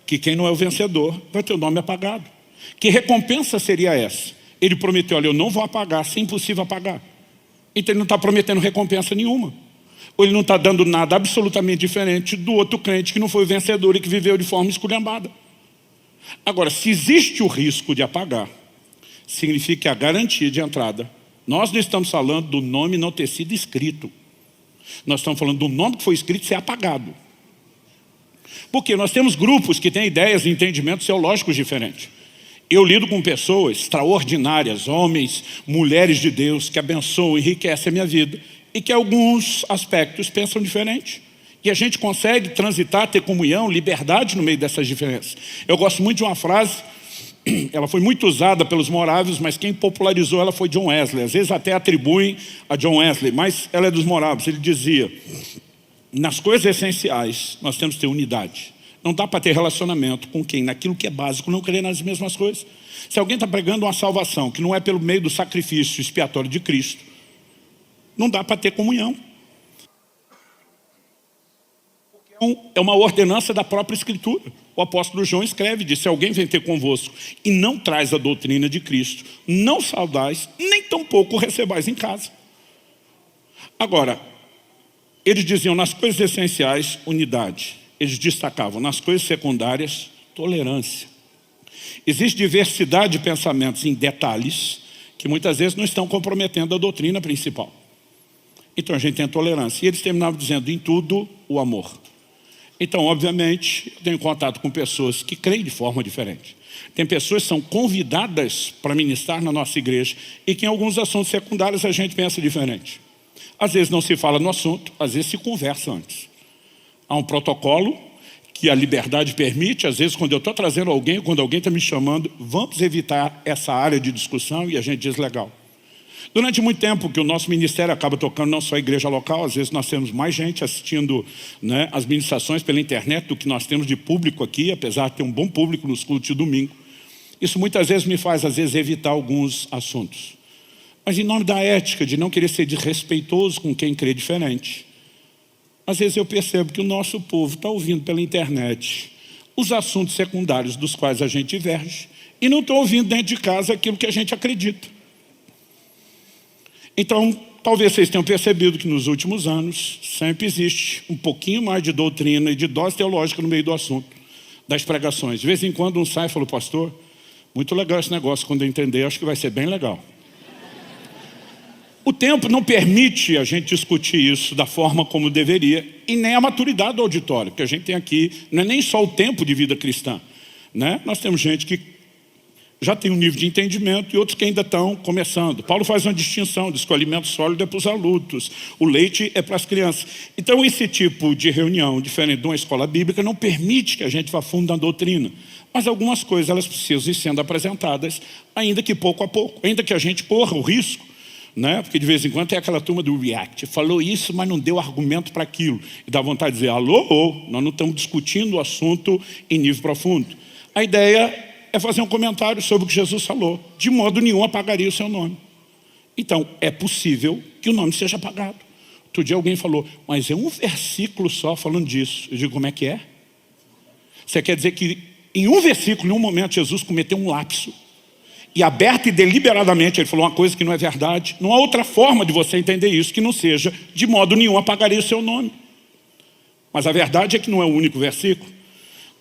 Que quem não é o vencedor vai ter o nome apagado. Que recompensa seria essa? Ele prometeu, olha, eu não vou apagar, se é impossível apagar. Então ele não está prometendo recompensa nenhuma. Ou ele não está dando nada absolutamente diferente do outro crente que não foi o vencedor e que viveu de forma esculhambada. Agora, se existe o risco de apagar, significa que a garantia de entrada, nós não estamos falando do nome não ter sido escrito. Nós estamos falando do nome que foi escrito ser apagado. Porque nós temos grupos que têm ideias e entendimentos teológicos diferentes. Eu lido com pessoas extraordinárias, homens, mulheres de Deus, que abençoam, enriquecem a minha vida, e que em alguns aspectos pensam diferente. E a gente consegue transitar, ter comunhão, liberdade no meio dessas diferenças. Eu gosto muito de uma frase, ela foi muito usada pelos morávios, mas quem popularizou ela foi John Wesley. Às vezes até atribuem a John Wesley, mas ela é dos morávios. Ele dizia, nas coisas essenciais, nós temos que ter unidade. Não dá para ter relacionamento com quem, naquilo que é básico, não crê nas mesmas coisas. Se alguém está pregando uma salvação que não é pelo meio do sacrifício expiatório de Cristo, não dá para ter comunhão. Porque é É uma ordenança da própria Escritura. O apóstolo João escreve, diz: se alguém vem ter convosco e não traz a doutrina de Cristo, não saudais, nem tampouco recebais em casa. Agora, eles diziam nas coisas essenciais, unidade. Eles destacavam nas coisas secundárias, tolerância. Existe diversidade de pensamentos em detalhes que muitas vezes não estão comprometendo a doutrina principal. Então a gente tem a tolerância. E eles terminavam dizendo: em tudo, o amor. Então, obviamente, eu tenho contato com pessoas que creem de forma diferente. Tem pessoas que são convidadas para ministrar na nossa igreja e que em alguns assuntos secundários a gente pensa diferente. Às vezes não se fala no assunto, às vezes se conversa antes. Há um protocolo que a liberdade permite. Às vezes, quando eu estou trazendo alguém, quando alguém está me chamando, vamos evitar essa área de discussão, e a gente diz: legal. Durante muito tempo que o nosso ministério acaba tocando não só a igreja local, às vezes nós temos mais gente assistindo, né, as ministrações pela internet do que nós temos de público aqui, apesar de ter um bom público nos cultos de domingo. Isso muitas vezes me faz, às vezes, evitar alguns assuntos. Mas em nome da ética, de não querer ser desrespeitoso com quem crê diferente, às vezes eu percebo que o nosso povo está ouvindo pela internet os assuntos secundários dos quais a gente diverge e não está ouvindo dentro de casa aquilo que a gente acredita. Então, talvez vocês tenham percebido que nos últimos anos sempre existe um pouquinho mais de doutrina e de dose teológica no meio do assunto, das pregações. De vez em quando um sai e fala: pastor, muito legal esse negócio, quando eu entender acho que vai ser bem legal. O tempo não permite a gente discutir isso da forma como deveria, e nem a maturidade do auditório, porque a gente tem aqui, não é nem só o tempo de vida cristã, né? Nós temos gente que já tem um nível de entendimento e outros que ainda estão começando. Paulo faz uma distinção, diz que o alimento sólido é para os adultos, o leite é para as crianças. Então esse tipo de reunião, diferente de uma escola bíblica, não permite que a gente vá fundo na doutrina. Mas algumas coisas elas precisam ir sendo apresentadas, ainda que pouco a pouco, ainda que a gente corra o risco, né? Porque de vez em quando tem aquela turma do react, falou isso, mas não deu argumento para aquilo. E dá vontade de dizer: alô, nós não estamos discutindo o assunto em nível profundo. A ideia é fazer um comentário sobre o que Jesus falou. De modo nenhum apagaria o seu nome. Então, é possível que o nome seja apagado. Outro dia alguém falou: mas é um versículo só falando disso. Eu digo: como é que é? Você quer dizer que em um versículo, em um momento, Jesus cometeu um lapso, e aberto e deliberadamente ele falou uma coisa que não é verdade? Não há outra forma de você entender isso que não seja: de modo nenhum apagaria o seu nome. Mas a verdade é que não é o único versículo.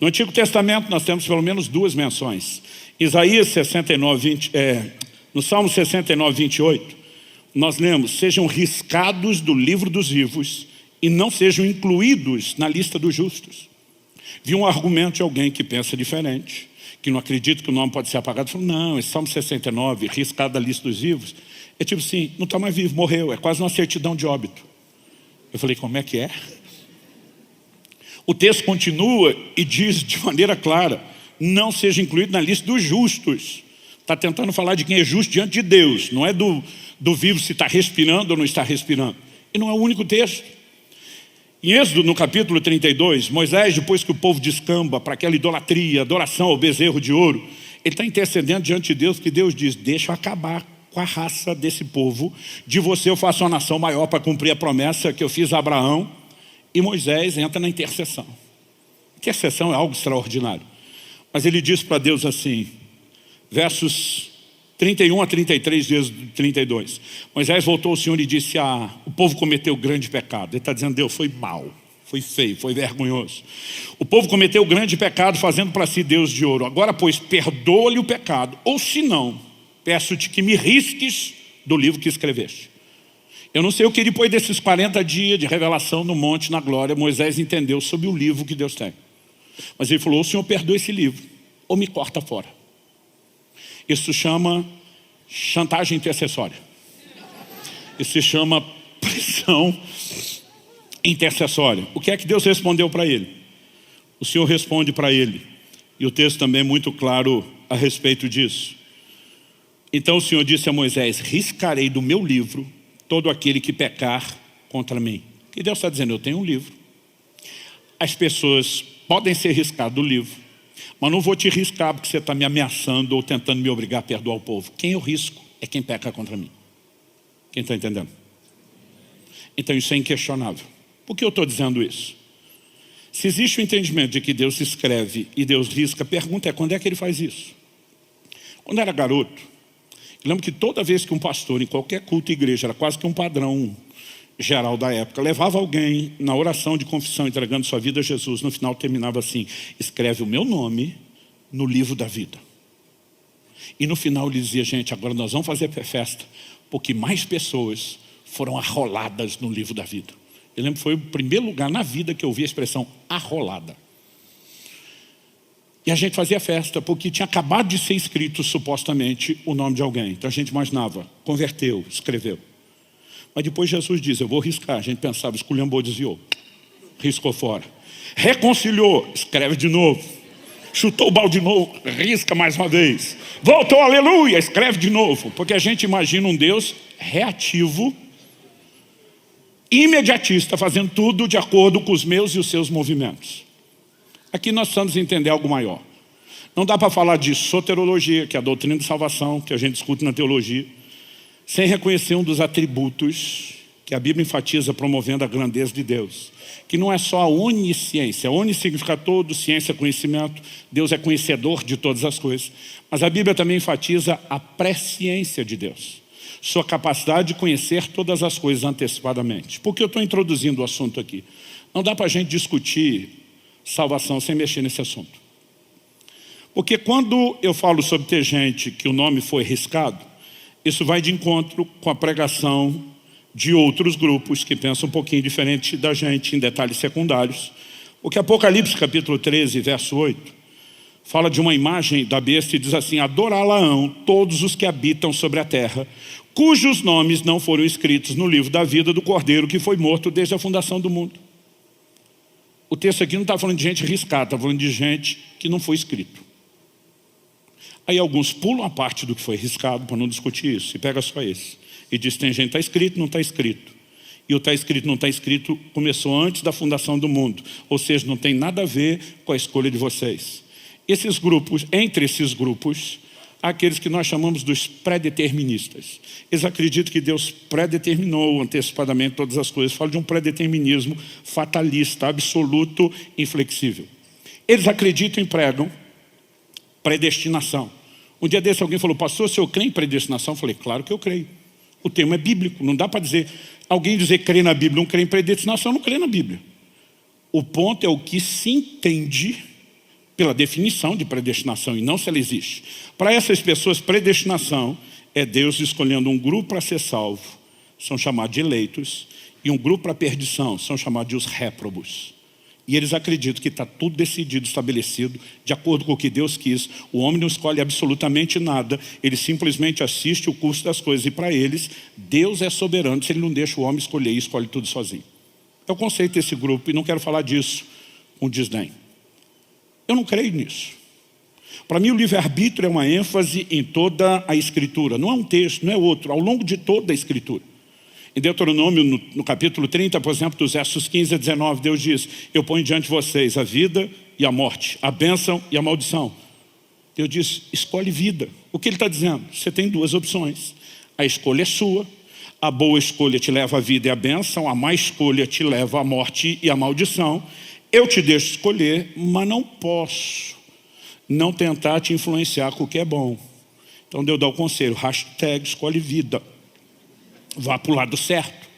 No Antigo Testamento nós temos pelo menos duas menções. Isaías 69, no Salmo 69, 28, nós lemos: sejam riscados do livro dos vivos e não sejam incluídos na lista dos justos. Vi um argumento de alguém que pensa diferente, que não acredita que o nome pode ser apagado. Falou: não, esse Salmo 69, riscado da lista dos vivos, é tipo assim, não está mais vivo, morreu, é quase uma certidão de óbito. Eu falei: como é que é? O texto continua e diz de maneira clara: não seja incluído na lista dos justos. Está tentando falar de quem é justo diante de Deus, não é do vivo se está respirando ou não está respirando. E não é o único texto. Em Êxodo, no capítulo 32, Moisés, depois que o povo descamba para aquela idolatria, adoração ao bezerro de ouro, ele está intercedendo diante de Deus, que Deus diz: deixa eu acabar com a raça desse povo, de você eu faço uma nação maior para cumprir a promessa que eu fiz a Abraão. E Moisés entra na intercessão. Intercessão é algo extraordinário. Mas ele diz para Deus assim, versos 31 a 33, vezes 32. Moisés voltou ao Senhor e disse: o povo cometeu grande pecado. Ele está dizendo: Deus, foi mal, foi feio, foi vergonhoso. O povo cometeu grande pecado fazendo para si Deus de ouro. Agora, pois, perdoa-lhe o pecado, ou se não, peço-te que me risques do livro que escreveste. Eu não sei o que depois desses 40 dias de revelação no monte, na glória, Moisés entendeu sobre o livro que Deus tem. Mas ele falou: o Senhor perdoa esse livro, ou me corta fora. Isso chama chantagem intercessória. Isso se chama pressão intercessória. O que é que Deus respondeu para ele? O Senhor responde para ele, e o texto também é muito claro a respeito disso. Então o Senhor disse a Moisés: riscarei do meu livro todo aquele que pecar contra mim. E Deus está dizendo: eu tenho um livro. As pessoas podem ser riscadas do livro, mas não vou te riscar porque você está me ameaçando ou tentando me obrigar a perdoar o povo. Quem eu risco é quem peca contra mim. Quem está entendendo? Então isso é inquestionável. Por que eu estou dizendo isso? Se existe o entendimento de que Deus escreve e Deus risca, a pergunta é: quando é que ele faz isso? Quando eu era garoto, eu lembro que toda vez que um pastor, em qualquer culto e igreja, era quase que um padrão geral da época, levava alguém na oração de confissão, entregando sua vida a Jesus, no final terminava assim: escreve o meu nome no livro da vida. E no final ele dizia: gente, agora nós vamos fazer festa, porque mais pessoas foram arroladas no livro da vida. Eu lembro que foi o primeiro lugar na vida que eu ouvi a expressão arrolada. E a gente fazia festa porque tinha acabado de ser escrito supostamente o nome de alguém. Então a gente imaginava, converteu, escreveu. Mas depois Jesus diz: eu vou riscar. A gente pensava, esculhambou, desviou, riscou fora. Reconciliou, escreve de novo. Chutou o balde de novo, risca mais uma vez. Voltou, aleluia, escreve de novo. Porque a gente imagina um Deus reativo, imediatista, fazendo tudo de acordo com os meus e os seus movimentos. Aqui nós precisamos entender algo maior. Não dá para falar de soterologia, que é a doutrina de salvação, que a gente discute na teologia, sem reconhecer um dos atributos que a Bíblia enfatiza promovendo a grandeza de Deus, que não é só a onisciência. Oni significa todo, ciência, conhecimento. Deus é conhecedor de todas as coisas. Mas a Bíblia também enfatiza a presciência de Deus, sua capacidade de conhecer todas as coisas antecipadamente. Por que eu estou introduzindo o assunto aqui? Não dá para a gente discutir salvação sem mexer nesse assunto. Porque quando eu falo sobre ter gente que o nome foi riscado, isso vai de encontro com a pregação de outros grupos que pensam um pouquinho diferente da gente em detalhes secundários. Porque Apocalipse capítulo 13, verso 8, fala de uma imagem da besta e diz assim: adorá-la-ão todos os que habitam sobre a terra, cujos nomes não foram escritos no livro da vida do Cordeiro que foi morto desde a fundação do mundo. O texto aqui não está falando de gente riscada, está falando de gente que não foi escrito. Aí alguns pulam a parte do que foi riscado para não discutir isso, e pega só esse. E diz: tem gente que está escrito, não está escrito. E o está escrito, não está escrito começou antes da fundação do mundo. Ou seja, não tem nada a ver com a escolha de vocês. Esses grupos, entre esses grupos, há aqueles que nós chamamos dos pré-deterministas. Eles acreditam que Deus predeterminou antecipadamente todas as coisas. Fala de um predeterminismo fatalista, absoluto, inflexível. Eles acreditam e pregam predestinação. Um dia desse alguém falou: pastor, se eu creio em predestinação? Eu falei: claro que eu creio. O tema é bíblico, não dá para dizer, alguém dizer que crê na Bíblia, não crê em predestinação, não crê na Bíblia. O ponto é o que se entende pela definição de predestinação e não se ela existe. Para essas pessoas, predestinação é Deus escolhendo um grupo para ser salvo, são chamados de eleitos, e um grupo para perdição, são chamados de os réprobos. E eles acreditam que está tudo decidido, estabelecido, de acordo com o que Deus quis. O homem não escolhe absolutamente nada, ele simplesmente assiste o curso das coisas. E para eles, Deus é soberano, se ele não deixa o homem escolher e escolhe tudo sozinho. É o conceito desse grupo, e não quero falar disso com desdém. Eu não creio nisso. Para mim, o livre-arbítrio é uma ênfase em toda a Escritura. Não é um texto, não é outro, ao longo de toda a Escritura. Em Deuteronômio, no capítulo 30, por exemplo, dos versos 15 a 19, Deus diz: eu ponho diante de vocês a vida e a morte, a bênção e a maldição. Deus diz: escolhe vida. O que ele está dizendo? Você tem duas opções. A escolha é sua. A boa escolha te leva à vida e à bênção. A má escolha te leva à morte e à maldição. Eu te deixo escolher, mas não posso não tentar te influenciar com o que é bom. Então Deus dá o conselho: hashtag escolhe vida. Vá para o lado certo.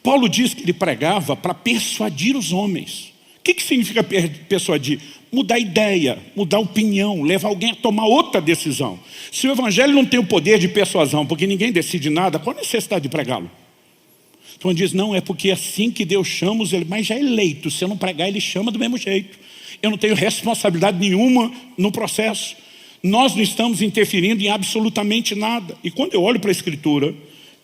Paulo diz que ele pregava para persuadir os homens. O que significa persuadir? Mudar ideia, mudar opinião, levar alguém a tomar outra decisão. Se o evangelho não tem o poder de persuasão, porque ninguém decide nada, qual a necessidade de pregá-lo? Então ele diz: não, é porque é assim que Deus chama os eleitos. Mas já é eleito, se eu não pregar, ele chama do mesmo jeito. Eu não tenho responsabilidade nenhuma no processo. Nós não estamos interferindo em absolutamente nada. E quando eu olho para a Escritura,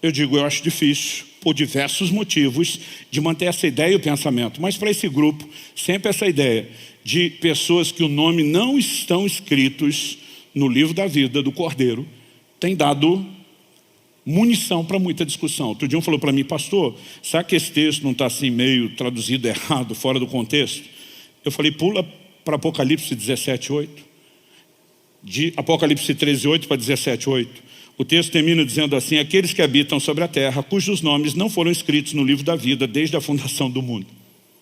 eu digo: eu acho difícil, por diversos motivos, de manter essa ideia e o pensamento. Mas para esse grupo, sempre essa ideia de pessoas que o nome não estão escritos no livro da vida do Cordeiro, tem dado munição para muita discussão. Outro dia um falou para mim: pastor, será que esse texto não está assim meio traduzido errado, fora do contexto? Eu falei: pula para Apocalipse 17:8. De Apocalipse 13:8 para 17:8. O texto termina dizendo assim: aqueles que habitam sobre a terra, cujos nomes não foram escritos no livro da vida desde a fundação do mundo.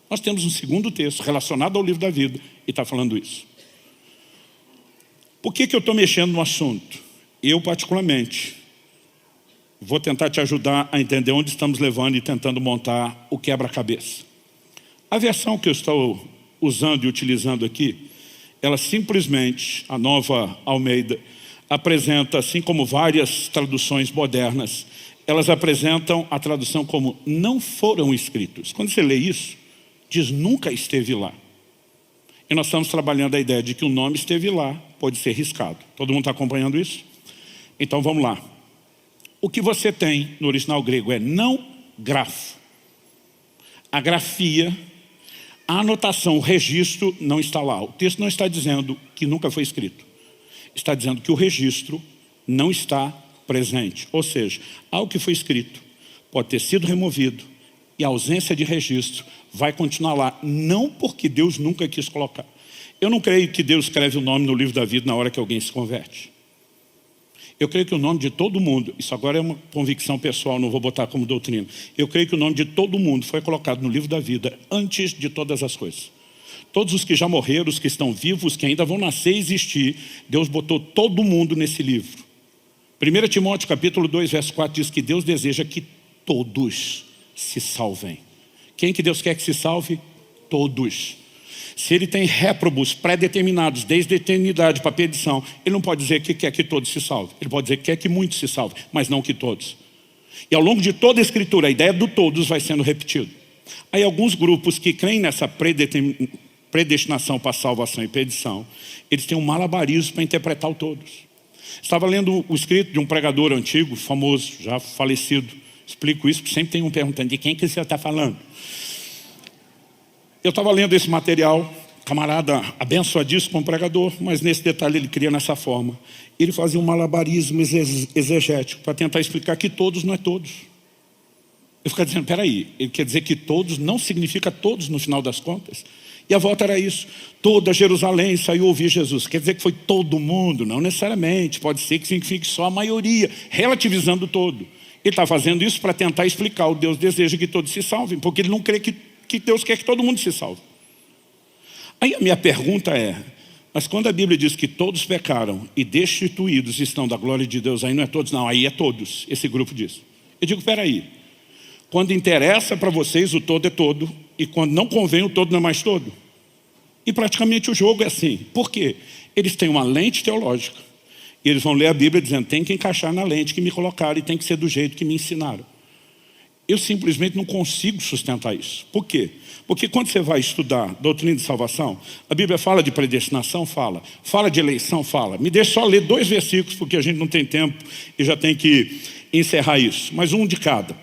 Nós temos um segundo texto relacionado ao livro da vida e está falando isso. Por que eu estou mexendo no assunto? Eu, particularmente, vou tentar te ajudar a entender onde estamos levando e tentando montar o quebra-cabeça. A versão que eu estou usando e utilizando aqui, ela simplesmente, a Nova Almeida, apresenta, assim como várias traduções modernas, elas apresentam a tradução como não foram escritos. Quando você lê isso, diz nunca esteve lá. E nós estamos trabalhando a ideia de que o nome esteve lá, pode ser riscado. Todo mundo está acompanhando isso? Então vamos lá. O que você tem no original grego é não grafo. A grafia, a anotação, o registro não está lá. O texto não está dizendo que nunca foi escrito. Está dizendo que o registro não está presente. Ou seja, algo que foi escrito pode ter sido removido e a ausência de registro vai continuar lá. Não porque Deus nunca quis colocar. Eu não creio que Deus escreve o nome no livro da vida na hora que alguém se converte. Eu creio que o nome de todo mundo, isso agora é uma convicção pessoal, não vou botar como doutrina. Eu creio que o nome de todo mundo foi colocado no livro da vida antes de todas as coisas. Todos os que já morreram, os que estão vivos, que ainda vão nascer e existir, Deus botou todo mundo nesse livro. 1 Timóteo capítulo 2, verso 4 diz que Deus deseja que todos se salvem. Quem que Deus quer que se salve? Todos. Se ele tem réprobos pré-determinados desde a eternidade para a perdição, ele não pode dizer que quer que todos se salvem. Ele pode dizer que quer que muitos se salvem, mas não que todos. E ao longo de toda a escritura, a ideia do todos vai sendo repetida. Aí alguns grupos que creem nessa predestinação para salvação e perdição, eles têm um malabarismo para interpretar o todos. Estava lendo o escrito de um pregador antigo, famoso, já falecido. Explico isso porque sempre tem um perguntando de quem que você está falando. Eu estava lendo esse material, camarada abençoadíssimo como pregador, mas nesse detalhe ele cria nessa forma. Ele fazia um malabarismo exegético para tentar explicar que todos não é todos. Eu ficava dizendo, peraí, ele quer dizer que todos não significa todos no final das contas? E a volta era isso, toda Jerusalém saiu ouvir Jesus. Quer dizer que foi todo mundo? Não necessariamente, pode ser que signifique só a maioria, relativizando todo. Ele está fazendo isso para tentar explicar o Deus deseja que todos se salvem, porque ele não crê que Deus quer que todo mundo se salve. Aí a minha pergunta é, mas quando a Bíblia diz que todos pecaram e destituídos estão da glória de Deus, aí não é todos, não, aí é todos, esse grupo diz. Eu digo, peraí, quando interessa para vocês o todo é todo, e quando não convém o todo não é mais todo. E praticamente o jogo é assim. Por quê? Eles têm uma lente teológica, e eles vão ler a Bíblia dizendo, tem que encaixar na lente que me colocaram e tem que ser do jeito que me ensinaram. Eu simplesmente não consigo sustentar isso. Por quê? Porque quando você vai estudar doutrina de salvação, a Bíblia fala de predestinação, fala de eleição, fala. Me deixa só ler 2 versículos, porque a gente não tem tempo e já tem que encerrar isso. Mas um de cada.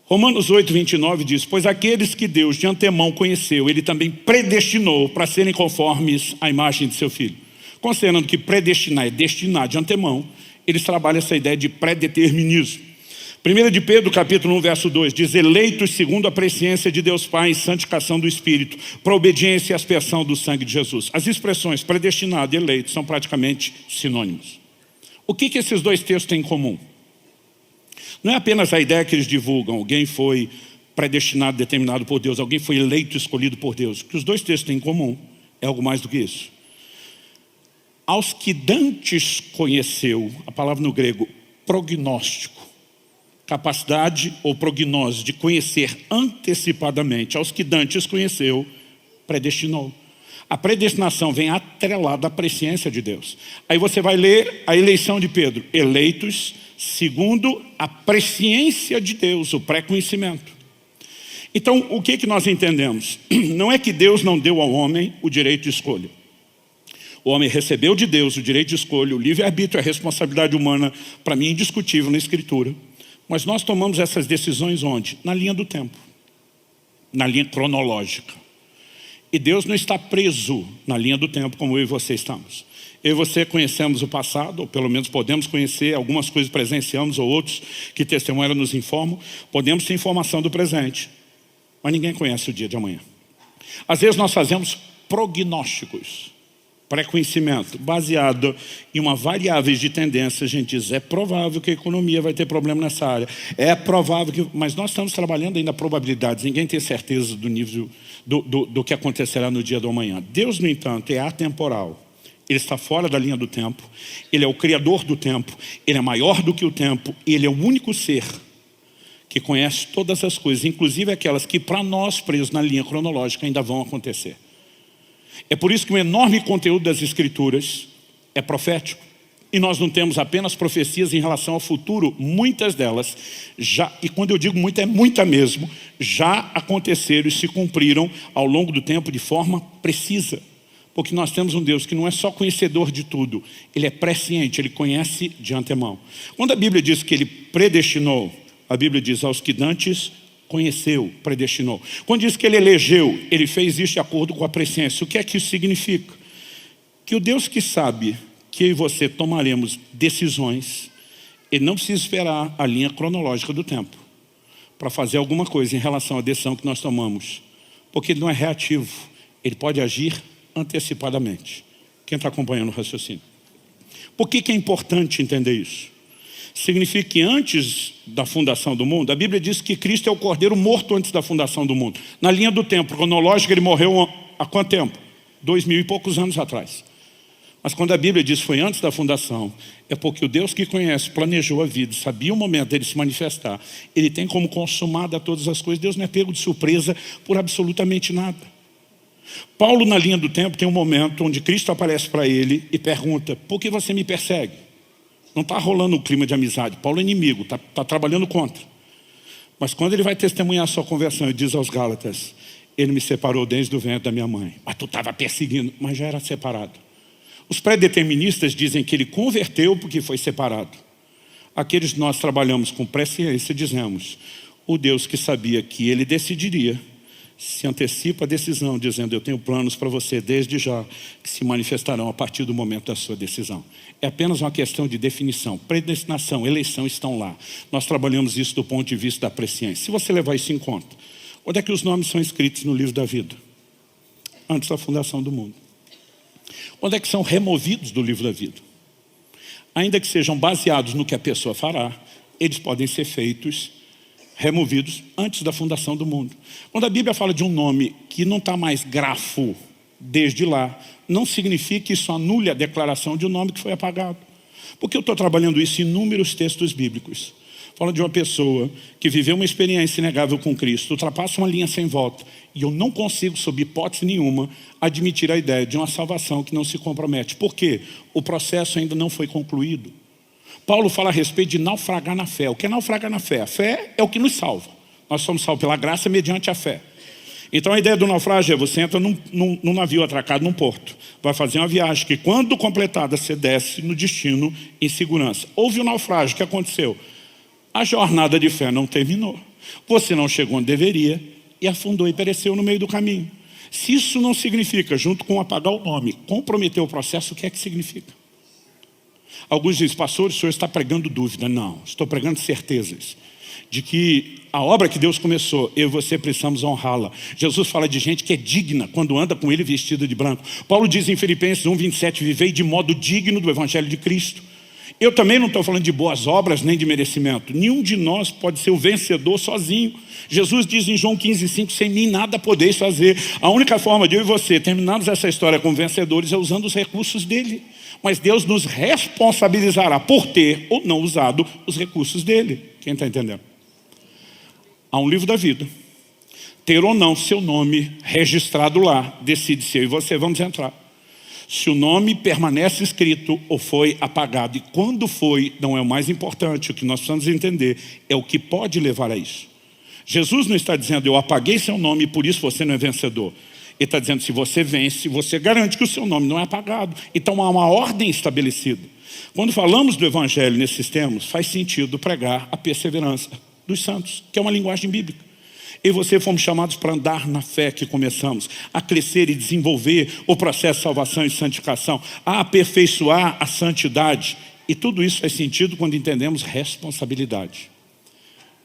Romanos 8, 29 diz, pois aqueles que Deus de antemão conheceu, Ele também predestinou para serem conformes à imagem de seu Filho. Considerando que predestinar é destinar de antemão, eles trabalham essa ideia de predeterminismo. 1 de Pedro, capítulo 1, verso 2, diz, eleitos segundo a presciência de Deus Pai e santificação do Espírito, para obediência e aspersão do sangue de Jesus. As expressões predestinado e eleito são praticamente sinônimos. O que esses 2 textos têm em comum? Não é apenas a ideia que eles divulgam, alguém foi predestinado, determinado por Deus, alguém foi eleito, escolhido por Deus. O que os 2 textos têm em comum é algo mais do que isso. Aos que dantes conheceu, a palavra no grego, prognóstico, capacidade ou prognose de conhecer antecipadamente, aos que dantes conheceu, predestinou. A predestinação vem atrelada à presciência de Deus. Aí você vai ler a eleição de Pedro, eleitos segundo a presciência de Deus, o pré-conhecimento. Então, o que nós entendemos? Não é que Deus não deu ao homem o direito de escolha. O homem recebeu de Deus o direito de escolha, o livre-arbítrio, a responsabilidade humana, para mim, indiscutível na Escritura. Mas nós tomamos essas decisões onde? Na linha do tempo, na linha cronológica. E Deus não está preso na linha do tempo como eu e você estamos. Eu e você conhecemos o passado, ou pelo menos podemos conhecer, algumas coisas presenciamos, ou outros que testemunharam nos informam. Podemos ter informação do presente, mas ninguém conhece o dia de amanhã. Às vezes nós fazemos prognósticos pré-conhecimento, baseado em uma variável de tendência, a gente diz, é provável que a economia vai ter problema nessa área, é provável que... Mas nós estamos trabalhando ainda probabilidades, ninguém tem certeza do nível do que acontecerá no dia do amanhã. Deus, no entanto, é atemporal. Ele está fora da linha do tempo, Ele é o criador do tempo, Ele é maior do que o tempo, Ele é o único ser que conhece todas as coisas, inclusive aquelas que para nós, presos na linha cronológica, ainda vão acontecer. É por isso que o enorme conteúdo das Escrituras é profético. E nós não temos apenas profecias em relação ao futuro, muitas delas já, e quando eu digo muita, é muita mesmo, já aconteceram e se cumpriram ao longo do tempo de forma precisa. Porque nós temos um Deus que não é só conhecedor de tudo, Ele é presciente, Ele conhece de antemão. Quando a Bíblia diz que Ele predestinou, a Bíblia diz aos que dantes conheceu, predestinou. Quando diz que Ele elegeu, Ele fez isso de acordo com a presciência. O que é que isso significa? Que o Deus que sabe que eu e você tomaremos decisões, Ele não precisa esperar a linha cronológica do tempo para fazer alguma coisa em relação à decisão que nós tomamos. Porque Ele não é reativo, Ele pode agir antecipadamente. Quem está acompanhando o raciocínio? Por que é importante entender isso? Significa que antes da fundação do mundo, a Bíblia diz que Cristo é o Cordeiro morto antes da fundação do mundo. Na linha do tempo cronológica, Ele morreu há quanto tempo? 2000 e poucos anos atrás. Mas quando a Bíblia diz que foi antes da fundação, é porque o Deus que conhece, planejou a vida, sabia o momento dele se manifestar. Ele tem como consumada todas as coisas. Deus não é pego de surpresa por absolutamente nada. Paulo, na linha do tempo, tem um momento onde Cristo aparece para ele e pergunta, por que você me persegue? Não está rolando um clima de amizade. Paulo é inimigo, está trabalhando contra. Mas quando ele vai testemunhar a sua conversão, ele diz aos Gálatas, Ele me separou desde o ventre da minha mãe. Mas tu estava perseguindo, mas já era separado. Os pré-deterministas dizem que ele converteu porque foi separado. Aqueles que nós trabalhamos com presciência dizemos, o Deus que sabia que ele decidiria, se antecipa a decisão, dizendo, eu tenho planos para você desde já, que se manifestarão a partir do momento da sua decisão. É apenas uma questão de definição. Predestinação, eleição estão lá. Nós trabalhamos isso do ponto de vista da presciência. Se você levar isso em conta, onde é que os nomes são escritos no livro da vida? Antes da fundação do mundo. Onde é que são removidos do livro da vida? Ainda que sejam baseados no que a pessoa fará, eles podem ser feitos, removidos antes da fundação do mundo. Quando a Bíblia fala de um nome que não está mais grafo desde lá, não significa que isso anule a declaração de um nome que foi apagado. Porque eu estou trabalhando isso em inúmeros textos bíblicos. Fala de uma pessoa que viveu uma experiência inegável com Cristo, ultrapassa uma linha sem volta, e eu não consigo, sob hipótese nenhuma, admitir a ideia de uma salvação que não se compromete. Por quê? O processo ainda não foi concluído. Paulo fala a respeito de naufragar na fé. O que é naufragar na fé? A fé é o que nos salva. Nós somos salvos pela graça mediante a fé. Então a ideia do naufrágio é você entra num navio atracado num porto. Vai fazer uma viagem que quando completada você desce no destino em segurança. Houve um naufrágio, o que aconteceu? A jornada de fé não terminou. Você não chegou onde deveria e afundou e pereceu no meio do caminho. Se isso não significa, junto com apagar o nome, comprometer o processo, o que é que significa? Alguns dizem, pastor, o senhor está pregando dúvida. Não, estou pregando certezas de que a obra que Deus começou, eu e você precisamos honrá-la. Jesus fala de gente que é digna quando anda com ele vestida de branco. Paulo diz em Filipenses 1:27, vivei de modo digno do Evangelho de Cristo. Eu também não estou falando de boas obras nem de merecimento. Nenhum de nós pode ser o vencedor sozinho. Jesus diz em João 15:5, sem mim nada podeis fazer. A única forma de eu e você terminarmos essa história como vencedores é usando os recursos dele. Mas Deus nos responsabilizará por ter ou não usado os recursos dele. Quem está entendendo? Há um livro da vida. Ter ou não seu nome registrado lá, decide se eu e você vamos entrar. Se o nome permanece escrito ou foi apagado. E quando foi, não é o mais importante. O que nós precisamos entender é o que pode levar a isso. Jesus não está dizendo, eu apaguei seu nome e por isso você não é vencedor. Ele está dizendo, se você vence, você garante que o seu nome não é apagado. Então há uma ordem estabelecida. Quando falamos do Evangelho nesses termos, faz sentido pregar a perseverança dos santos, que é uma linguagem bíblica. Eu e você fomos chamados para andar na fé que começamos, a crescer e desenvolver o processo de salvação e santificação, a aperfeiçoar a santidade. E tudo isso faz sentido quando entendemos responsabilidade.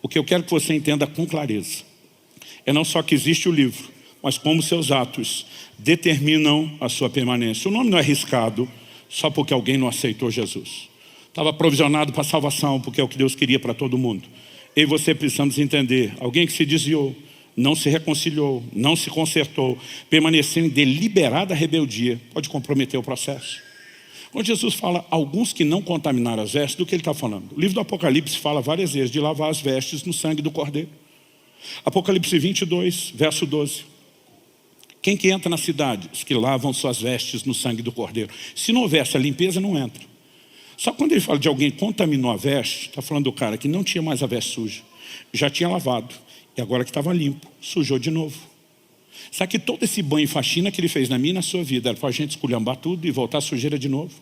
O que eu quero que você entenda com clareza é não só que existe o livro, mas como seus atos determinam a sua permanência. O nome não é arriscado só porque alguém não aceitou Jesus. Estava provisionado para a salvação, porque é o que Deus queria para todo mundo. Eu e você precisamos entender, alguém que se desviou, não se reconciliou, não se consertou, permanecendo em deliberada rebeldia, pode comprometer o processo. Quando Jesus fala alguns que não contaminaram as vestes, do que ele está falando? O livro do Apocalipse fala várias vezes de lavar as vestes no sangue do Cordeiro. Apocalipse 22, verso 12. Quem que entra na cidade? Os que lavam suas vestes no sangue do Cordeiro. Se não houver essa limpeza, não entra. Só quando ele fala de alguém que contaminou a veste, está falando do cara que não tinha mais a veste suja, já tinha lavado, e agora que estava limpo, sujou de novo. Sabe que todo esse banho e faxina que ele fez na minha e na sua vida era para a gente esculhambar tudo e voltar a sujeira de novo?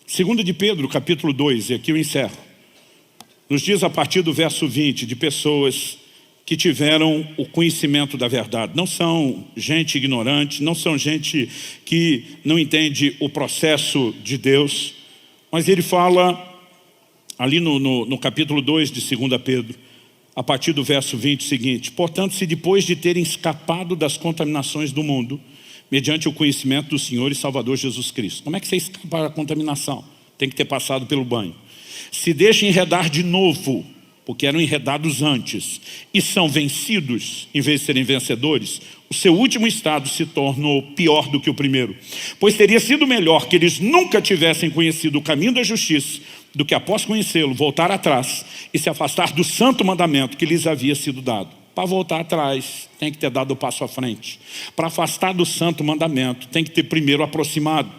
2 de Pedro, capítulo 2, e aqui eu encerro. Nos diz a partir do verso 20, de pessoas que tiveram o conhecimento da verdade. Não são gente ignorante, não são gente que não entende o processo de Deus, mas ele fala ali no capítulo 2 de 2 Pedro, a partir do verso 20, o seguinte: portanto, se depois de terem escapado das contaminações do mundo, mediante o conhecimento do Senhor e Salvador Jesus Cristo. Como é que você escapa da contaminação? Tem que ter passado pelo banho. Se deixam enredar de novo, porque eram enredados antes, e são vencidos, em vez de serem vencedores, o seu último estado se tornou pior do que o primeiro. Pois teria sido melhor que eles nunca tivessem conhecido o caminho da justiça, do que após conhecê-lo, voltar atrás e se afastar do santo mandamento que lhes havia sido dado. Para voltar atrás, tem que ter dado o passo à frente. Para afastar do santo mandamento, tem que ter primeiro aproximado.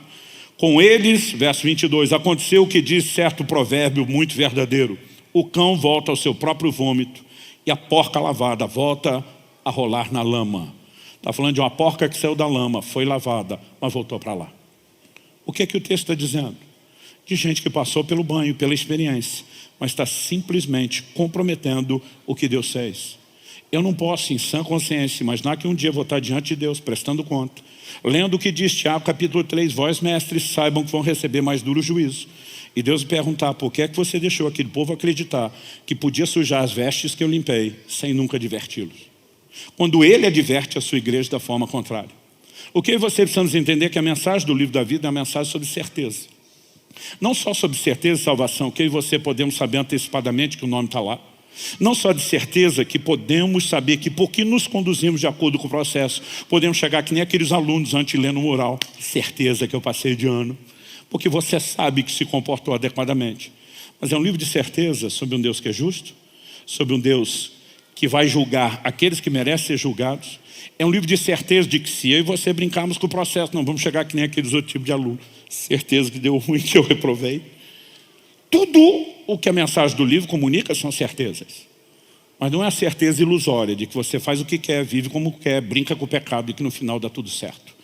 Com eles, verso 22, aconteceu o que diz certo provérbio muito verdadeiro: o cão volta ao seu próprio vômito e a porca lavada volta a rolar na lama. Está falando de uma porca que saiu da lama, foi lavada, mas voltou para lá. O que é que o texto está dizendo? De gente que passou pelo banho, pela experiência, mas está simplesmente comprometendo o que Deus fez. Eu não posso, em sã consciência, imaginar que um dia vou estar diante de Deus, prestando conta, lendo o que diz Tiago, capítulo 3, vós mestres, saibam que vão receber mais duro juízo. E Deus me perguntar, por que é que você deixou aquele povo acreditar que podia sujar as vestes que eu limpei, sem nunca adverti-los? Quando Ele adverte a sua igreja da forma contrária. O que você precisamos entender é que a mensagem do livro da vida é uma mensagem sobre certeza. Não só sobre certeza e salvação, que eu e você podemos saber antecipadamente que o nome está lá. Não só de certeza que podemos saber que porque nos conduzimos de acordo com o processo, podemos chegar que nem aqueles alunos antes de ler no mural. Certeza que eu passei de ano. Porque você sabe que se comportou adequadamente. Mas é um livro de certeza sobre um Deus que é justo, sobre um Deus que vai julgar aqueles que merecem ser julgados. É um livro de certeza de que se eu e você brincarmos com o processo, não vamos chegar que nem aqueles outros tipos de alunos. Certeza que deu ruim, que eu reprovei. Tudo o que a mensagem do livro comunica são certezas. Mas não é a certeza ilusória de que você faz o que quer, vive como quer, brinca com o pecado e que no final dá tudo certo.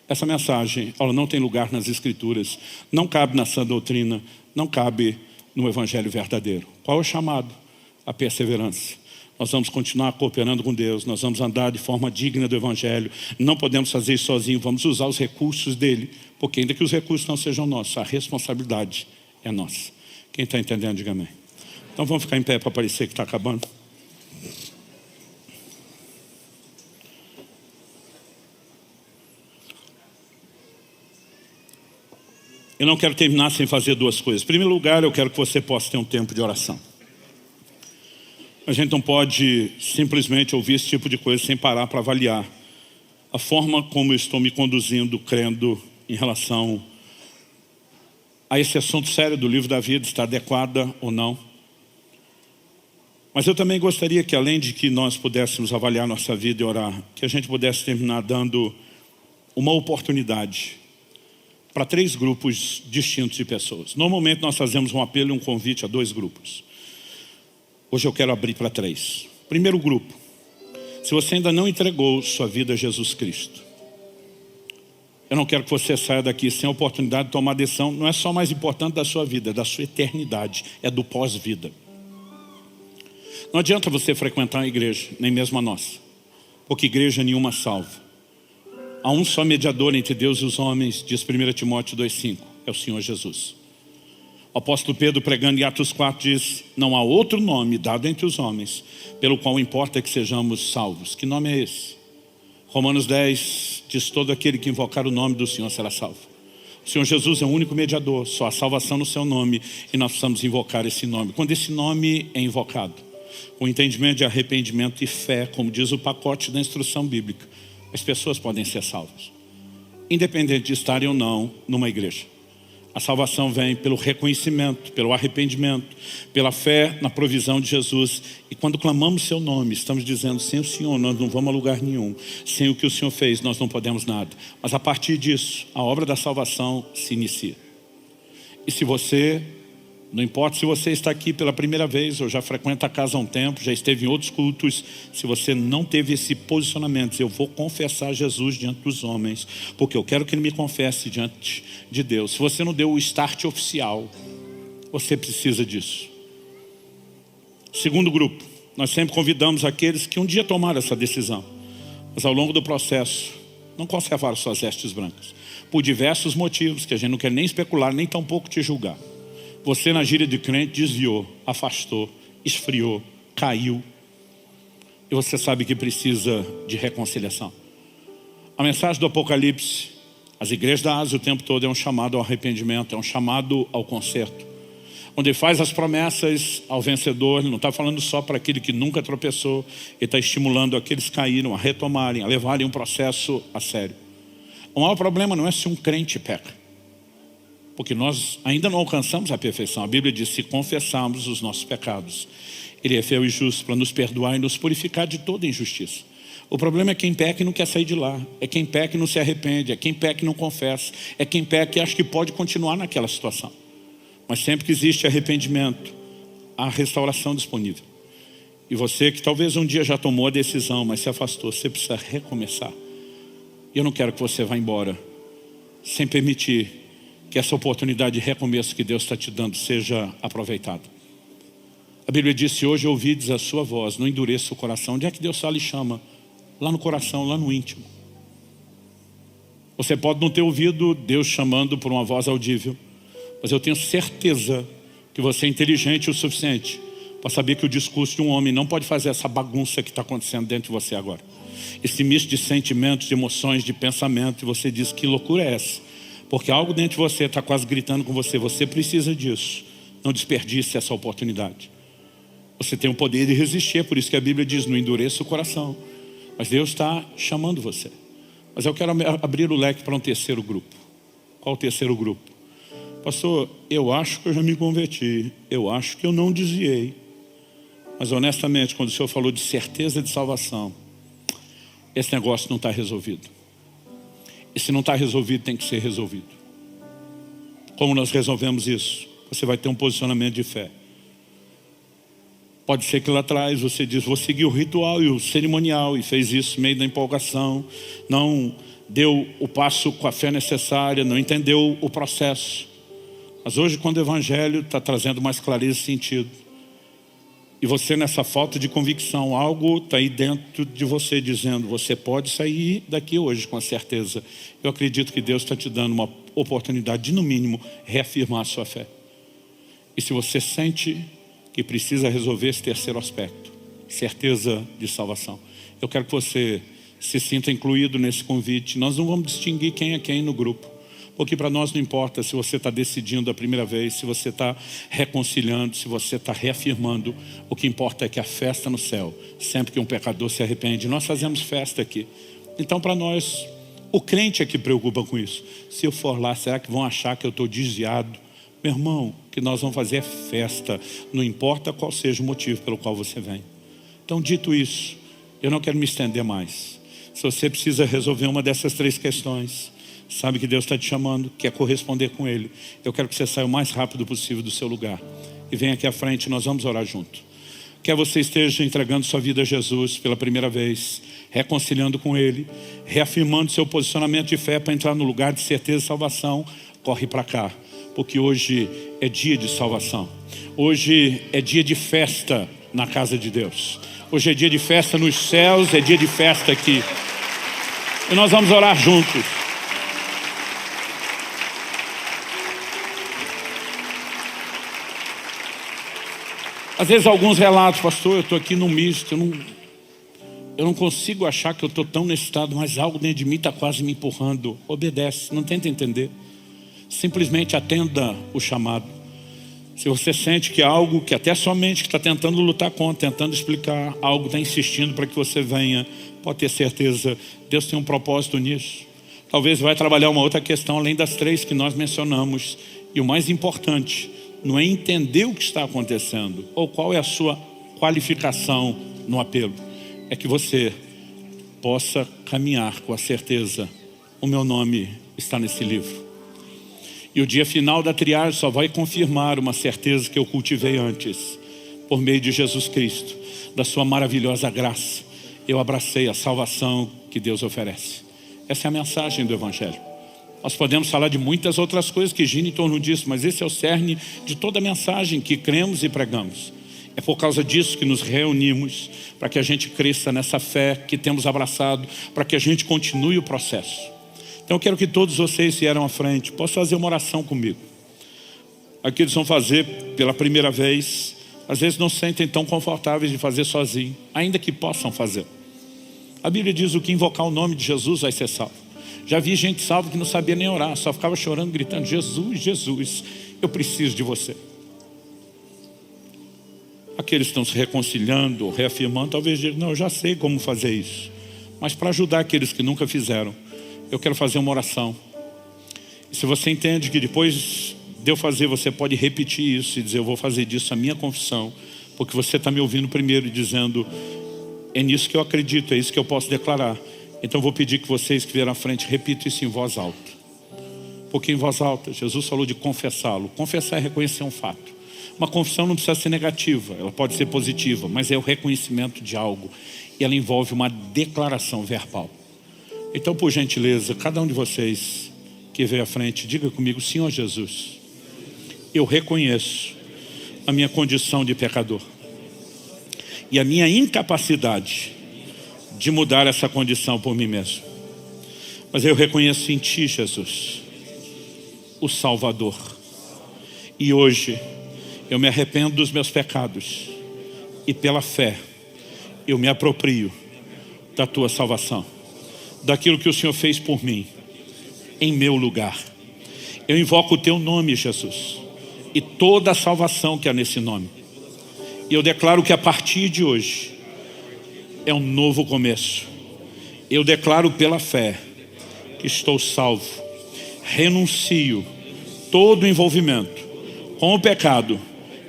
Essa mensagem, ela não tem lugar nas Escrituras, não cabe na sã doutrina, não cabe no Evangelho verdadeiro. Qual é o chamado? A perseverança. Nós vamos continuar cooperando com Deus, nós vamos andar de forma digna do Evangelho, não podemos fazer isso sozinhos, vamos usar os recursos dele, porque ainda que os recursos não sejam nossos, a responsabilidade é nossa. Quem está entendendo, diga amém. Então vamos ficar em pé para parecer que está acabando. Eu não quero terminar sem fazer duas coisas. Em primeiro lugar, eu quero que você possa ter um tempo de oração. A gente não pode simplesmente ouvir esse tipo de coisa sem parar para avaliar a forma como eu estou me conduzindo, crendo em relação a esse assunto sério do livro da vida, está adequada ou não. Mas eu também gostaria que, além de que nós pudéssemos avaliar nossa vida e orar, que a gente pudesse terminar dando uma oportunidade para 3 grupos distintos de pessoas. Normalmente nós fazemos um apelo e um convite a 2 grupos. Hoje eu quero abrir para 3. Primeiro grupo, se você ainda não entregou sua vida a Jesus Cristo, eu não quero que você saia daqui sem a oportunidade de tomar decisão. Não é só mais importante da sua vida, é da sua eternidade, é do pós-vida. Não adianta você frequentar a igreja, nem mesmo a nossa, porque igreja nenhuma salva. Há um só mediador entre Deus e os homens, diz 1 Timóteo 2,5, é o Senhor Jesus. O apóstolo Pedro, pregando em Atos 4, diz: não há outro nome dado entre os homens pelo qual importa que sejamos salvos. Que nome é esse? Romanos 10 diz: todo aquele que invocar o nome do Senhor será salvo. O Senhor Jesus é o único mediador, só há salvação no seu nome, e nós precisamos invocar esse nome. Quando esse nome é invocado, o entendimento de arrependimento e fé, como diz o pacote da instrução bíblica, as pessoas podem ser salvas, independente de estarem ou não numa igreja. A salvação vem pelo reconhecimento, pelo arrependimento, pela fé na provisão de Jesus. E quando clamamos seu nome, estamos dizendo: sem o Senhor nós não vamos a lugar nenhum. Sem o que o Senhor fez, nós não podemos nada. Mas a partir disso, a obra da salvação se inicia. E se você, não importa se você está aqui pela primeira vez, ou já frequenta a casa há um tempo, já esteve em outros cultos, se você não teve esse posicionamento: eu vou confessar Jesus diante dos homens, porque eu quero que Ele me confesse diante de Deus. Se você não deu o start oficial, você precisa disso. Segundo grupo, nós sempre convidamos aqueles que um dia tomaram essa decisão, mas ao longo do processo não conservaram suas vestes brancas, por diversos motivos que a gente não quer nem especular, nem tampouco te julgar. Você, na gíria de crente, desviou, afastou, esfriou, caiu. E você sabe que precisa de reconciliação. A mensagem do Apocalipse, as igrejas da Ásia o tempo todo, é um chamado ao arrependimento, é um chamado ao conserto. Onde Ele faz as promessas ao vencedor. Ele não está falando só para aquele que nunca tropeçou. Ele está estimulando aqueles que caíram a retomarem, a levarem um processo a sério. O maior problema não é se um crente peca, porque nós ainda não alcançamos a perfeição. A Bíblia diz: se confessarmos os nossos pecados, Ele é fiel e justo para nos perdoar e nos purificar de toda injustiça. O problema é quem peca e não quer sair de lá. É quem peca e não se arrepende. É quem peca e não confessa. É quem peca e acha que pode continuar naquela situação. Mas sempre que existe arrependimento, há restauração disponível. E você que talvez um dia já tomou a decisão, mas se afastou, você precisa recomeçar. E eu não quero que você vá embora sem permitir que essa oportunidade de recomeço que Deus está te dando seja aproveitada. A Bíblia diz: se hoje ouvides a sua voz, não endureça o coração. Onde é que Deus fala e chama? Lá no coração, lá no íntimo. Você pode não ter ouvido Deus chamando por uma voz audível, mas eu tenho certeza que você é inteligente o suficiente para saber que o discurso de um homem não pode fazer essa bagunça que está acontecendo dentro de você agora. Esse misto de sentimentos, de emoções, de pensamento, e você diz: que loucura é essa? Porque algo dentro de você está quase gritando com você: você precisa disso. Não desperdice essa oportunidade. Você tem o poder de resistir, é por isso que a Bíblia diz: não endureça o coração. Mas Deus está chamando você. Mas eu quero abrir o leque para um terceiro grupo. Qual o terceiro grupo? Pastor, eu acho que eu já me converti. Eu acho que eu não desviei. Mas honestamente, quando o Senhor falou de certeza de salvação, esse negócio não está resolvido. E se não está resolvido, tem que ser resolvido. Como nós resolvemos isso? Você vai ter um posicionamento de fé. Pode ser que lá atrás você diz: vou seguir o ritual e o cerimonial, e fez isso meio da empolgação, não deu o passo com a fé necessária, não entendeu o processo. Mas hoje, quando o Evangelho está trazendo mais clareza e sentido, e você nessa falta de convicção, algo está aí dentro de você dizendo: você pode sair daqui hoje com a certeza. Eu acredito que Deus está te dando uma oportunidade de, no mínimo, reafirmar a sua fé. E se você sente que precisa resolver esse terceiro aspecto, certeza de salvação, eu quero que você se sinta incluído nesse convite. Nós não vamos distinguir quem é quem no grupo, porque para nós não importa se você está decidindo a primeira vez, se você está reconciliando, se você está reafirmando. O que importa é que a festa no céu, sempre que um pecador se arrepende, nós fazemos festa aqui. Então, para nós, o crente é que preocupa com isso. Se eu for lá, será que vão achar que eu estou desviado? Meu irmão, o que nós vamos fazer é festa, não importa qual seja o motivo pelo qual você vem. Então, dito isso, eu não quero me estender mais. Se você precisa resolver uma dessas três questões, sabe que Deus está te chamando, quer corresponder com Ele, eu quero que você saia o mais rápido possível do seu lugar e venha aqui à frente, nós vamos orar junto. Quer você esteja entregando sua vida a Jesus pela primeira vez, reconciliando com Ele, reafirmando seu posicionamento de fé para entrar no lugar de certeza e salvação, corre para cá, porque hoje é dia de salvação. Hoje é dia de festa na casa de Deus. Hoje é dia de festa nos céus, é dia de festa aqui. E nós vamos orar juntos. Às vezes alguns relatos, pastor, eu estou aqui no misto, eu não consigo achar que eu estou tão nesse estado, mas algo dentro de mim está quase me empurrando. Obedece, não tenta entender. Simplesmente atenda o chamado. Se você sente que algo que até sua mente que está tentando lutar contra, tentando explicar, algo está insistindo para que você venha, pode ter certeza, Deus tem um propósito nisso. Talvez vai trabalhar uma outra questão além das 3 que nós mencionamos. E o mais importante, não é entender o que está acontecendo ou qual é a sua qualificação no apelo. É que você possa caminhar com a certeza, o meu nome está nesse livro. E o dia final da triagem só vai confirmar uma certeza que eu cultivei antes. Por meio de Jesus Cristo, da sua maravilhosa graça, eu abracei a salvação que Deus oferece. Essa é a mensagem do Evangelho. Nós podemos falar de muitas outras coisas que giram em torno disso, mas esse é o cerne de toda a mensagem que cremos e pregamos. É por causa disso que nos reunimos, para que a gente cresça nessa fé que temos abraçado, para que a gente continue o processo. Então eu quero que todos vocês vieram à frente. Posso fazer uma oração comigo? Aqui eles vão fazer pela primeira vez. Às vezes não se sentem tão confortáveis de fazer sozinho, ainda que possam fazer. A Bíblia diz o que invocar o nome de Jesus vai ser salvo. Já vi gente salva que não sabia nem orar, só ficava chorando, gritando, Jesus, Jesus, eu preciso de você. Aqueles que estão se reconciliando ou reafirmando, talvez digam, não, eu já sei como fazer isso. Mas para ajudar aqueles que nunca fizeram, eu quero fazer uma oração. E se você entende que depois de eu fazer, você pode repetir isso e dizer, eu vou fazer disso a minha confissão, porque você está me ouvindo primeiro e dizendo, é nisso que eu acredito, é isso que eu posso declarar. Então eu vou pedir que vocês que vieram à frente repitam isso em voz alta. Porque em voz alta, Jesus falou de confessá-lo. Confessar é reconhecer um fato. Uma confissão não precisa ser negativa, ela pode ser positiva, mas é o reconhecimento de algo. E ela envolve uma declaração verbal. Então, por gentileza, cada um de vocês que veio à frente, diga comigo, Senhor Jesus, eu reconheço a minha condição de pecador e a minha incapacidade de mudar essa condição por mim mesmo. Mas eu reconheço em Ti, Jesus, o Salvador. E hoje eu me arrependo dos meus pecados e pela fé eu me aproprio da Tua salvação, daquilo que o Senhor fez por mim, em meu lugar. Eu invoco o Teu nome, Jesus, e toda a salvação que há nesse nome. E eu declaro que a partir de hoje é um novo começo. Eu declaro pela fé que estou salvo. Renuncio todo o envolvimento com o pecado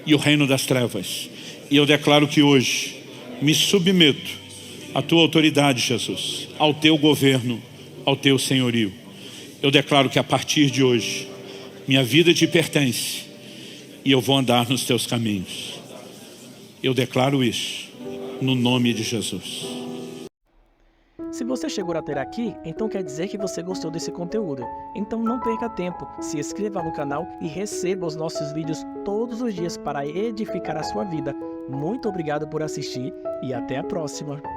e o reino das trevas. E eu declaro que hoje me submeto à Tua autoridade, Jesus, ao Teu governo, ao Teu senhorio. Eu declaro que a partir de hoje minha vida Te pertence e eu vou andar nos Teus caminhos. Eu declaro isso no nome de Jesus. Se você chegou até aqui, então quer dizer que você gostou desse conteúdo. Então não perca tempo, se inscreva no canal e receba os nossos vídeos todos os dias para edificar a sua vida. Muito obrigado por assistir e até a próxima.